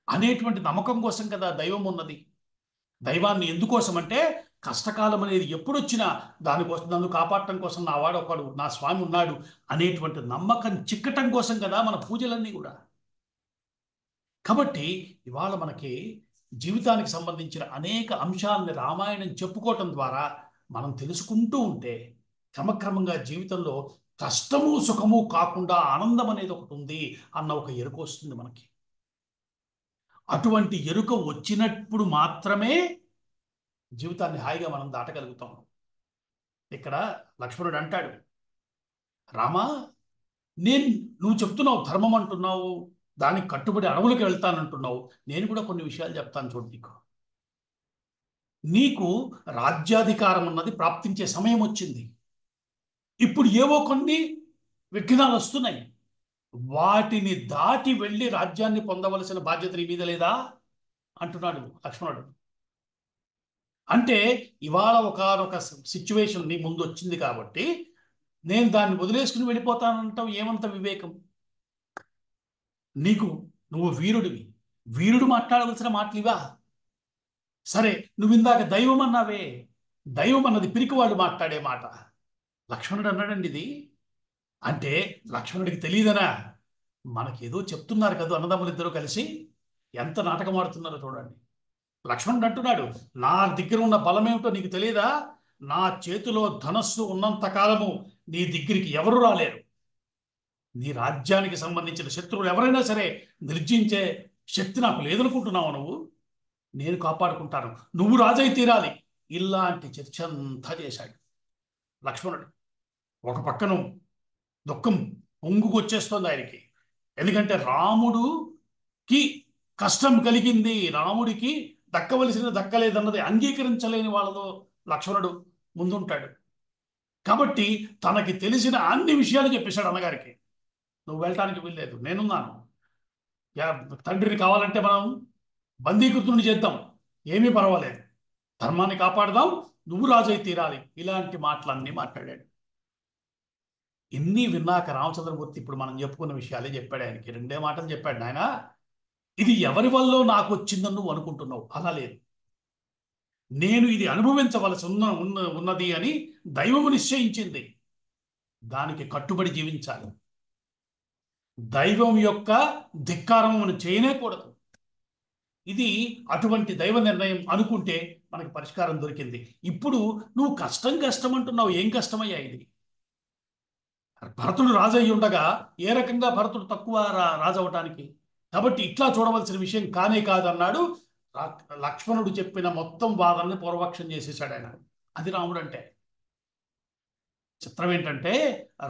[SPEAKER 1] అనేటువంటి నమ్మకం కోసం కదా దైవం ఉన్నది. దైవాన్ని ఎందుకోసం అంటే, కష్టకాలం అనేది ఎప్పుడొచ్చినా దానికోసం, నన్ను కాపాడటం కోసం నా వాడు ఒకడు, నా స్వామి ఉన్నాడు అనేటువంటి నమ్మకం చిక్కటం కోసం కదా మన పూజలన్నీ కూడా. కాబట్టి ఇవాళ మనకి జీవితానికి సంబంధించిన అనేక అంశాలని రామాయణం చెప్పుకోవటం ద్వారా మనం తెలుసుకుంటూ ఉంటే క్రమక్రమంగా జీవితంలో కష్టము సుఖము కాకుండా ఆనందం అనేది ఒకటి ఉంది అన్న ఒక ఎరుక వస్తుంది మనకి. అటువంటి ఎరుక వచ్చినప్పుడు మాత్రమే జీవితాన్ని హాయిగా మనం దాటగలుగుతాం. ఇక్కడ లక్ష్మణుడు అంటాడు, రామా, నువ్వు చెప్తున్నావు ధర్మం అంటున్నావు, దానికి కట్టుబడి అడవులకు వెళ్తానంటున్నావు. నేను కూడా కొన్ని విషయాలు చెప్తాను చూడు. నీకు రాజ్యాధికారం అన్నది ప్రాప్తించే సమయం వచ్చింది. ఇప్పుడు ఏవో కొన్ని విఘ్నాలు వస్తున్నాయి. వాటిని దాటి వెళ్ళి రాజ్యాన్ని పొందవలసిన బాధ్యత నీ మీద లేదా అంటున్నాడు లక్ష్మణుడు. అంటే ఇవాళ ఒకానొక సిచ్యువేషన్ నీ ముందు వచ్చింది కాబట్టి నేను దాన్ని వదిలేసుకుని వెళ్ళిపోతానంటాం ఏమంత వివేకం నీకు? నువ్వు వీరుడివి, వీరుడు మాట్లాడవలసిన మాటలు ఇవా? సరే, నువ్వు ఇందాక దైవం అన్నావే, దైవం అన్నది పిరికివాళ్ళు మాట్లాడే మాట. లక్ష్మణుడు అన్నాడండి ఇది. అంటే లక్ష్మణుడికి తెలియదనా? మనకేదో చెప్తున్నారు కదా అన్నదమ్ములు ఇద్దరు కలిసి, ఎంత నాటకం ఆడుతున్నారో చూడండి. లక్ష్మణుడు అంటున్నాడు, నా దగ్గర ఉన్న బలం ఏమిటో నీకు తెలియదా? నా చేతిలో ధనస్సు ఉన్నంత కాలము నీ దగ్గరికి ఎవరు రాలేరు. నీ రాజ్యానికి సంబంధించిన శత్రువులు ఎవరైనా సరే నిర్జించే శక్తి నాకు లేదనుకుంటున్నావు నువ్వు? నేను కాపాడుకుంటాను, నువ్వు రాజై తీరాలి. ఇలాంటి చర్చ అంతా చేశాడు లక్ష్మణుడు. ఒక పక్కన దుఃఖం పొంగుకొచ్చేస్తోంది ఆయనకి. ఎందుకంటే రాముడుకి కష్టం కలిగింది, రాముడికి దక్కవలసిన దక్కలేదన్నది అంగీకరించలేని వాళ్ళలో లక్ష్మణుడు ముందుంటాడు. కాబట్టి తనకి తెలిసిన అన్ని విషయాలు చెప్పేశాడు అన్నగారికి. నువ్వు వెళ్ళటానికి వీల్లేదు, నేనున్నాను. తండ్రిని కావాలంటే మనం బందీకృతుని చేద్దాం, ఏమీ పర్వాలేదు, ధర్మాన్ని కాపాడదాం, నువ్వు రాజై తీరాలి. ఇలాంటి మాటలన్నీ మాట్లాడాడు. ఇన్ని విన్నాక రామచంద్రమూర్తి ఇప్పుడు మనం చెప్పుకున్న విషయాలే చెప్పాడు ఆయనకి. రెండే మాటలు చెప్పాడు. నాయన, ఇది ఎవరి వల్ల నాకు వచ్చిందని నువ్వు అనుకుంటున్నావు, అలా లేదు. నేను ఇది అనుభవించవలసి ఉన్నది అని దైవము నిశ్చయించింది. దానికి కట్టుబడి జీవించాలి. దైవం యొక్క ధిక్కారం మనం చేయనేకూడదు. ఇది అటువంటి దైవ నిర్ణయం అనుకుంటే మనకి పరిష్కారం దొరికింది. ఇప్పుడు నువ్వు కష్టం కష్టం అంటున్నావు. ఏం కష్టమయ్యా ఇది? భరతుడు రాజు అయి ఉండగా ఏ రకంగా భరతుడు తక్కువ రాజు అవటానికి? కాబట్టి ఇట్లా చూడవలసిన విషయం కానే కాదన్నాడు. లక్ష్మణుడు చెప్పిన మొత్తం వాదనని పూర్వపక్షం చేసేసాడు ఆయన. అది రాముడు అంటే. చిత్రం ఏంటంటే,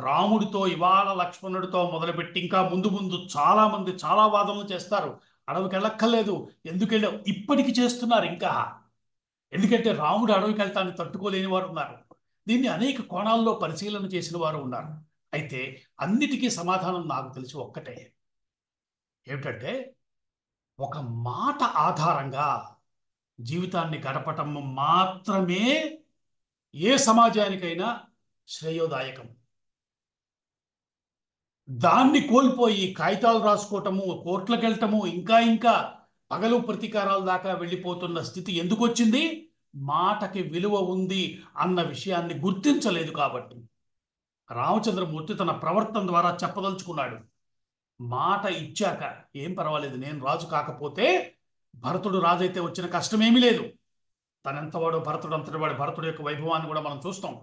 [SPEAKER 1] రాముడితో ఇవాళ లక్ష్మణుడితో మొదలుపెట్టి ఇంకా ముందు ముందు చాలా మంది చాలా వాదనలు చేస్తారు. అడవికి వెళ్ళక్కర్లేదు, ఎందుకు వెళ్ళావు ఇప్పటికి చేస్తున్నారు ఇంకా. ఎందుకంటే రాముడు అడవికి వెళ్తాన్ని తట్టుకోలేని వారు ఉన్నారు. దీన్ని అనేక కోణాల్లో పరిశీలన చేసిన వారు ఉన్నారు. అయితే అన్నిటికీ సమాధానం నాకు తెలిసి ఒక్కటే. ఏమిటంటే, ఒక మాట ఆధారంగా జీవితాన్ని గడపటం మాత్రమే ఏ సమాజానికైనా శ్రేయోదాయకం. దాన్ని కోల్పోయి కాగితాలు రాసుకోవటము, కోర్టులకు వెళ్ళటము, ఇంకా ఇంకా పగలు ప్రతీకారాల దాకా వెళ్ళిపోతున్న స్థితి ఎందుకు వచ్చింది? మాటకి విలువ ఉంది అన్న విషయాన్ని గుర్తించలేదు కాబట్టి. రామచంద్రమూర్తి తన ప్రవర్తన ద్వారా చెప్పదలుచుకున్నాడు. మాట ఇచ్చాక ఏం పర్వాలేదు, నేను రాజు కాకపోతే భరతుడు రాజు అయితే వచ్చిన కష్టమేమీ లేదు. తనెంతవాడు భరతుడు అంతటి వాడు. భరతుడు యొక్క వైభవాన్ని కూడా మనం చూస్తాం,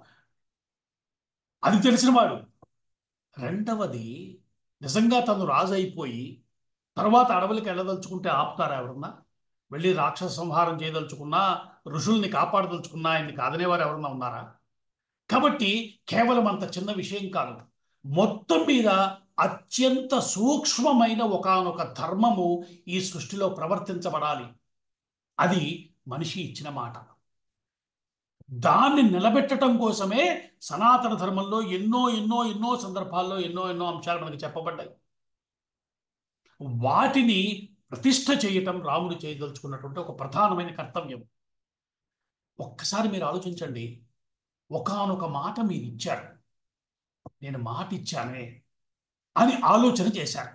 [SPEAKER 1] అది తెలిసినవాడు. రెండవది, నిజంగా తను రాజు అయిపోయి తర్వాత అడవులకి వెళ్ళదలుచుకుంటే ఆపుతారా ఎవరన్నా? వెళ్ళి రాక్షస సంహారం చేయదలుచుకున్నా, ఋషుల్ని కాపాడదలుచుకున్నా ఆయన్ని కాదనేవారు ఎవరన్నా ఉన్నారా? కాబట్టి కేవలం అంత చిన్న విషయం కాదు. మొత్తం మీద అత్యంత సూక్ష్మమైన ఒకానొక ధర్మము ఈ సృష్టిలో ప్రవర్తించబడాలి. అది మనిషి ఇచ్చిన మాట. దాన్ని నిలబెట్టడం కోసమే సనాతన ధర్మంలో ఎన్నో ఎన్నో ఎన్నో సందర్భాల్లో ఎన్నో ఎన్నో అంశాలు మనకి చెప్పబడ్డాయి. వాటిని ప్రతిష్ఠ చేయటం రాముడు చేయదలుచుకున్నటువంటి ఒక ప్రధానమైన కర్తవ్యం. ఒక్కసారి మీరు ఆలోచించండి. ఒకానొక మాట మీరు ఇచ్చారు, నేను మాట ఇచ్చానే అని ఆలోచన చేశారు.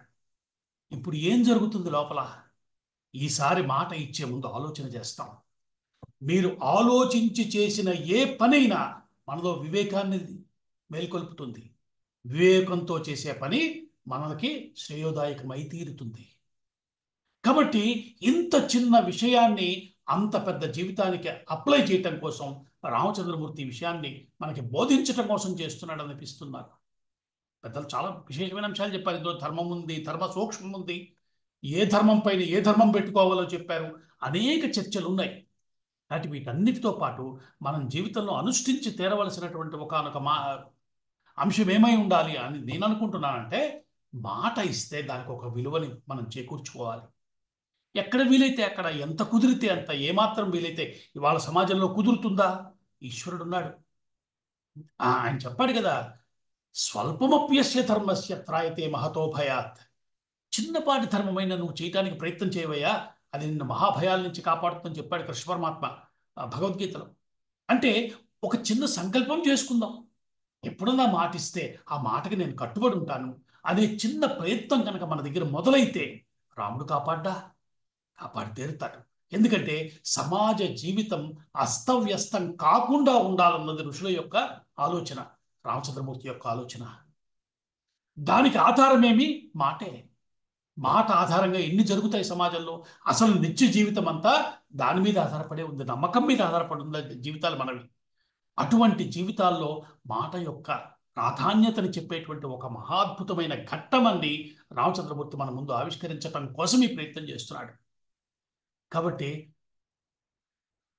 [SPEAKER 1] ఇప్పుడు ఏం జరుగుతుంది లోపల? ఈసారి మాట ఇచ్చే ముందు ఆలోచన చేస్తాం. మీరు ఆలోచించి చేసిన ఏ పనైనా మనలో వివేకాన్ని మేల్కొల్పుతుంది. వివేకంతో చేసే పని మనకి శ్రేయోదాయకమై తీరుతుంది. కాబట్టి ఇంత చిన్న విషయాన్ని అంత పెద్ద జీవితానికి అప్లై చేయటం కోసం రామచంద్రమూర్తి విషయాన్ని మనకి బోధించటం కోసం చేస్తున్నాడు అనిపిస్తున్నారు. పెద్దలు చాలా విశేషమైన అంశాలు చెప్పారు. ఇందులో ధర్మం ఉంది, ధర్మ సూక్ష్మం ఉంది, ఏ ధర్మం పైన ఏ ధర్మం పెట్టుకోవాలో చెప్పారు. అనేక చర్చలు ఉన్నాయి. కాబట్టి వీటన్నిటితో పాటు మనం జీవితంలో అనుష్ఠించి తీరవలసినటువంటి ఒకానొక అంశం ఏమై ఉండాలి అని నేను అనుకుంటున్నానంటే, మాట ఇస్తే దానికి ఒక విలువని మనం చేకూర్చుకోవాలి. ఎక్కడ వీలైతే అక్కడ, ఎంత కుదిరితే అంత, ఏమాత్రం వీలైతే. ఇవాళ సమాజంలో కుదురుతుందా? ఈశ్వరుడు ఉన్నాడు. ఆయన చెప్పాడు కదా, స్వల్పమప్యస్య ధర్మస్య త్రాయతే మహతో భయాత్. చిన్నపాటి ధర్మమైన నువ్వు చేయటానికి ప్రయత్నం చేయవయ్యా, అది నిన్ను మహాభయాల నుంచి కాపాడుతుందని చెప్పాడు కృష్ణ పరమాత్మ. భగవద్గీతలో. అంటే ఒక చిన్న సంకల్పం చేసుకుందాం, ఎప్పుడన్నా మాటిస్తే ఆ మాటకి నేను కట్టుబడి ఉంటాను అనే చిన్న ప్రయత్నం కనుక మన దగ్గర మొదలైతే రాముడు కాపాడ్డా, కాపాడి తీరుతాడు. ఎందుకంటే సమాజ జీవితం అస్తవ్యస్తం కాకుండా ఉండాలన్నది ఋషుల యొక్క ఆలోచన, రామచంద్రమూర్తి యొక్క ఆలోచన. దానికి ఆధారమేమి? మాటే. మాట ఆధారంగా ఎన్ని జరుగుతాయి సమాజంలో? అసలు నిత్య జీవితం అంతా దాని మీద ఆధారపడే ఉంది, నమ్మకం మీద ఆధారపడి ఉంది జీవితాలు మనవి. అటువంటి జీవితాల్లో మాట యొక్క ప్రాధాన్యతని చెప్పేటువంటి ఒక మహాద్భుతమైన ఘట్టమని రామచంద్రమూర్తి మన ముందు ఆవిష్కరించడం కోసం ఈ ప్రయత్నం చేస్తున్నాడు. కాబట్టి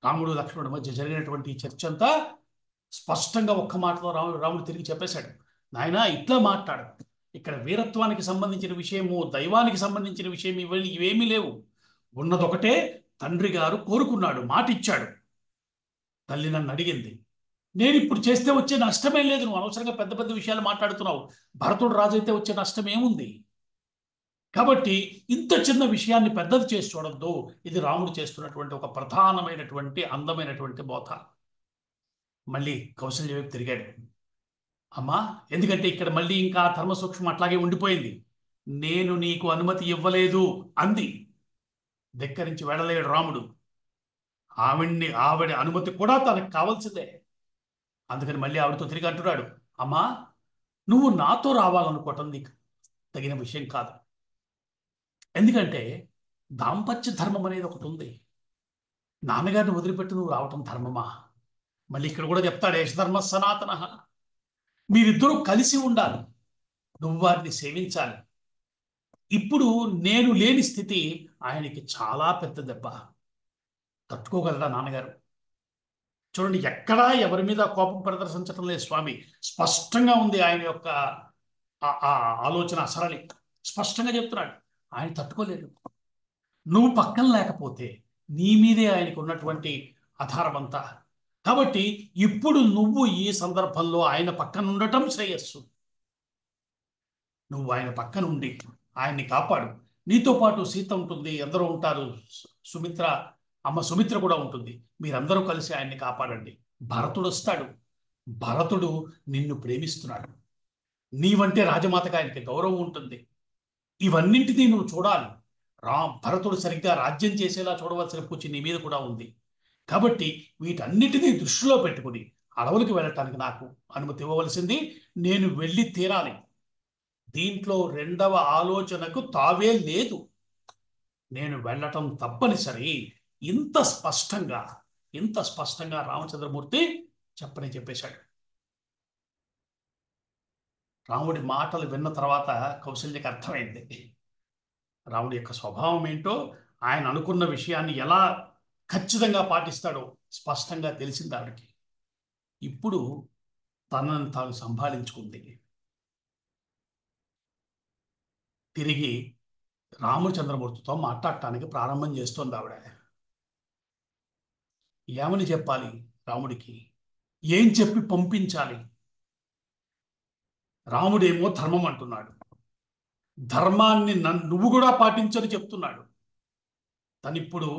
[SPEAKER 1] రాముడు లక్ష్మణుడి మధ్య జరిగినటువంటి ఈ చర్చ అంతా స్పష్టంగా ఒక్క మాటలో రాముడు తిరిగి చెప్పేశాడు. నాయనా, ఇట్లా మాట్లాడు, ఇక్కడ వీరత్వానికి సంబంధించిన విషయము, దైవానికి సంబంధించిన విషయం ఇవేమీ లేవు. ఉన్నదొకటే, తండ్రి గారు కోరుకున్నాడు, మాట ఇచ్చాడు. తల్లి నన్ను అడిగింది, నేను ఇప్పుడు చేస్తే వచ్చే నష్టమేం లేదు. నువ్వు అనవసరంగా పెద్ద పెద్ద విషయాలు మాట్లాడుతున్నావు. భరతుడు రాజు అయితే వచ్చే నష్టం ఏముంది? కాబట్టి ఇంత చిన్న విషయాన్ని పెద్దది చేసి చూడొద్దు. ఇది రాముడు చేస్తున్నటువంటి ఒక ప్రధానమైనటువంటి అందమైనటువంటి బోధ. మళ్ళీ కౌసల్య వైపు తిరిగాడు. అమ్మా, ఎందుకంటే ఇక్కడ మళ్ళీ ఇంకా ధర్మ సూక్ష్మం అట్లాగే ఉండిపోయింది. నేను నీకు అనుమతి ఇవ్వలేదు అంది. ధిక్కరించి వెళ్ళలేడు రాముడు. ఆవిడ అనుమతి కూడా తనకు కావాల్సిందే. అందుకని మళ్ళీ ఆవిడతో తిరిగి అంటున్నాడు, అమ్మా, నువ్వు నాతో రావాలనుకోవటం నీకు తగిన విషయం కాదు. ఎందుకంటే దాంపత్య ధర్మం అనేది ఒకటి ఉంది. నాన్నగారిని వదిలిపెట్టి నువ్వు రావటం ధర్మమా? మళ్ళీ ఇక్కడ కూడా చెప్తాడు, యశధర్మ సనాతన. మీరిద్దరూ కలిసి ఉండాలి, నువ్వు వారిని సేవించాలి. ఇప్పుడు నేను లేని స్థితి ఆయనకి చాలా పెద్ద దెబ్బ. తట్టుకోగలరా నాన్నగారు? చూడండి, ఎక్కడా ఎవరి మీద కోపం ప్రదర్శించటం లేదు స్వామి. స్పష్టంగా ఉంది ఆయన యొక్క ఆలోచన సరళి. స్పష్టంగా చెప్తున్నాడు, ఆయన తట్టుకోలేడు. నువ్వు పక్కన లేకపోతే నీ మీదే ఆయనకు ఉన్నటువంటి ఆధారం అంతా. కాబట్టి ఇప్పుడు నువ్వు ఈ సందర్భంలో ఆయన పక్కన ఉండటం శ్రేయస్సు. నువ్వు ఆయన పక్కన ఉండి ఆయన్ని కాపాడు. నీతో పాటు సీత ఉంటుంది, అందరూ ఉంటారు, సుమిత్ర, అమ్మ సుమిత్ర కూడా ఉంటుంది. మీరందరూ కలిసి ఆయన్ని కాపాడండి. భరతుడు వస్తాడు. భరతుడు నిన్ను ప్రేమిస్తున్నాడు. నీవంటే రాజమాతగా ఆయనకి గౌరవం ఉంటుంది. ఇవన్నింటినీ నువ్వు చూడాలి. భరతుడు సరిగ్గా రాజ్యం చేసేలా చూడవలసిన పూచి నీ మీద కూడా ఉంది. కాబట్టి వీటన్నిటినీ దృష్టిలో పెట్టుకుని అడవులకు వెళ్ళటానికి నాకు అనుమతి ఇవ్వవలసింది. నేను వెళ్ళి తీరాలి. దీంట్లో రెండవ ఆలోచనకు తావే లేదు. నేను వెళ్ళటం తప్పనిసరి. ఇంత స్పష్టంగా రామచంద్రమూర్తి చెప్పేశాడు. రాముడి మాటలు విన్న తర్వాత కౌసల్యకి అర్థమైంది రాముడి యొక్క స్వభావం ఏంటో. ఆయన అనుకున్న విషయాన్ని ఎలా ఖచ్చితంగా పాటిస్తాడో స్పష్టంగా తెలిసింది ఆవిడకి. ఇప్పుడు తనను తాను సంభాళించుకుంది. తిరిగి రామచంద్రమూర్తితో మాట్లాడటానికి ప్రారంభం చేస్తోంది ఆవిడ. ఏమని చెప్పాలి రాముడికి? ఏం చెప్పి పంపించాలి? రాముడేమో ధర్మం అంటున్నాడు, ధర్మాన్ని నువ్వు కూడా పాటించని చెప్తున్నాడు. తనిప్పుడు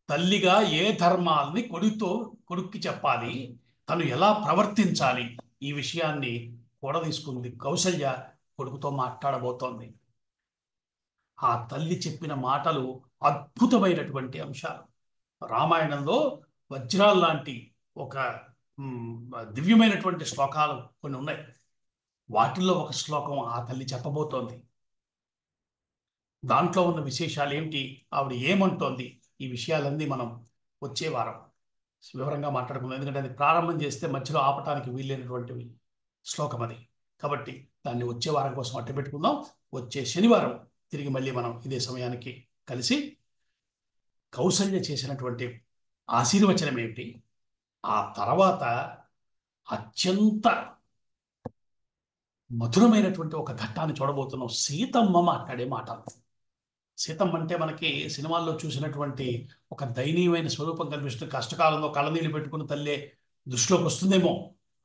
[SPEAKER 1] తల్లిగా ఏ ధర్మాల్ని కొడుక్కి చెప్పాలి, తను ఎలా ప్రవర్తించాలి, ఈ విషయాన్ని కూడా తీసుకుంది కౌసల్య. కొడుకుతో మాట్లాడబోతోంది. ఆ తల్లి చెప్పిన మాటలు అద్భుతమైనటువంటి అంశాలు. రామాయణంలో వజ్రాలు లాంటి ఒక దివ్యమైనటువంటి శ్లోకాలు కొన్ని ఉన్నాయి. వాటిల్లో ఒక శ్లోకం ఆ తల్లి చెప్పబోతోంది. దాంట్లో ఉన్న విశేషాలు ఏమిటి, ఆవిడ ఏమంటోంది, ఈ విషయాలన్నీ మనం వచ్చే వారం వివరంగా మాట్లాడుకుందాం. ఎందుకంటే అది ప్రారంభం చేస్తే మధ్యలో ఆపటానికి వీలైనటువంటి శ్లోకం అది. కాబట్టి దాన్ని వచ్చే వారం కోసం అట్టు పెట్టుకుందాం. వచ్చే శనివారం తిరిగి మళ్ళీ మనం ఇదే సమయానికి కలిసి కౌసల్య చేసినటువంటి ఆశీర్వచనం ఏమిటి, ఆ తర్వాత అత్యంత మధురమైనటువంటి ఒక ఘట్టాన్ని చూడబోతున్నాం. సీతమ్మ మాట్లాడే మాటలు. సీతమ్మ అంటే మనకి సినిమాల్లో చూసినటువంటి ఒక దయనీయమైన స్వరూపం కనిపిస్తుంది. కష్టకాలంలో కళ్ళనీళ్ళు పెట్టుకుని తల్లే దృష్టిలోకి వస్తుందేమో,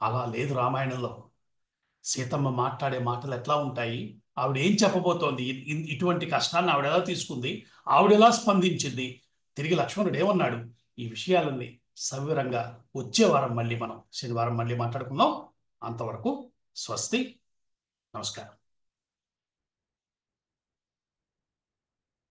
[SPEAKER 1] అలా లేదు రామాయణంలో. సీతమ్మ మాట్లాడే మాటలు ఎట్లా ఉంటాయి, ఆవిడ ఏం చెప్పబోతోంది, ఇటువంటి కష్టాన్ని ఆవిడ ఎలా తీసుకుంది, ఆవిడ ఎలా స్పందించింది, తిరిగి లక్ష్మణుడు ఏమన్నాడు, ఈ విషయాలన్నీ సవివరంగా వచ్చే వారం మళ్ళీ మనం శనివారం మళ్ళీ మాట్లాడుకుందాం. అంతవరకు స్వస్తి. నమస్కారం.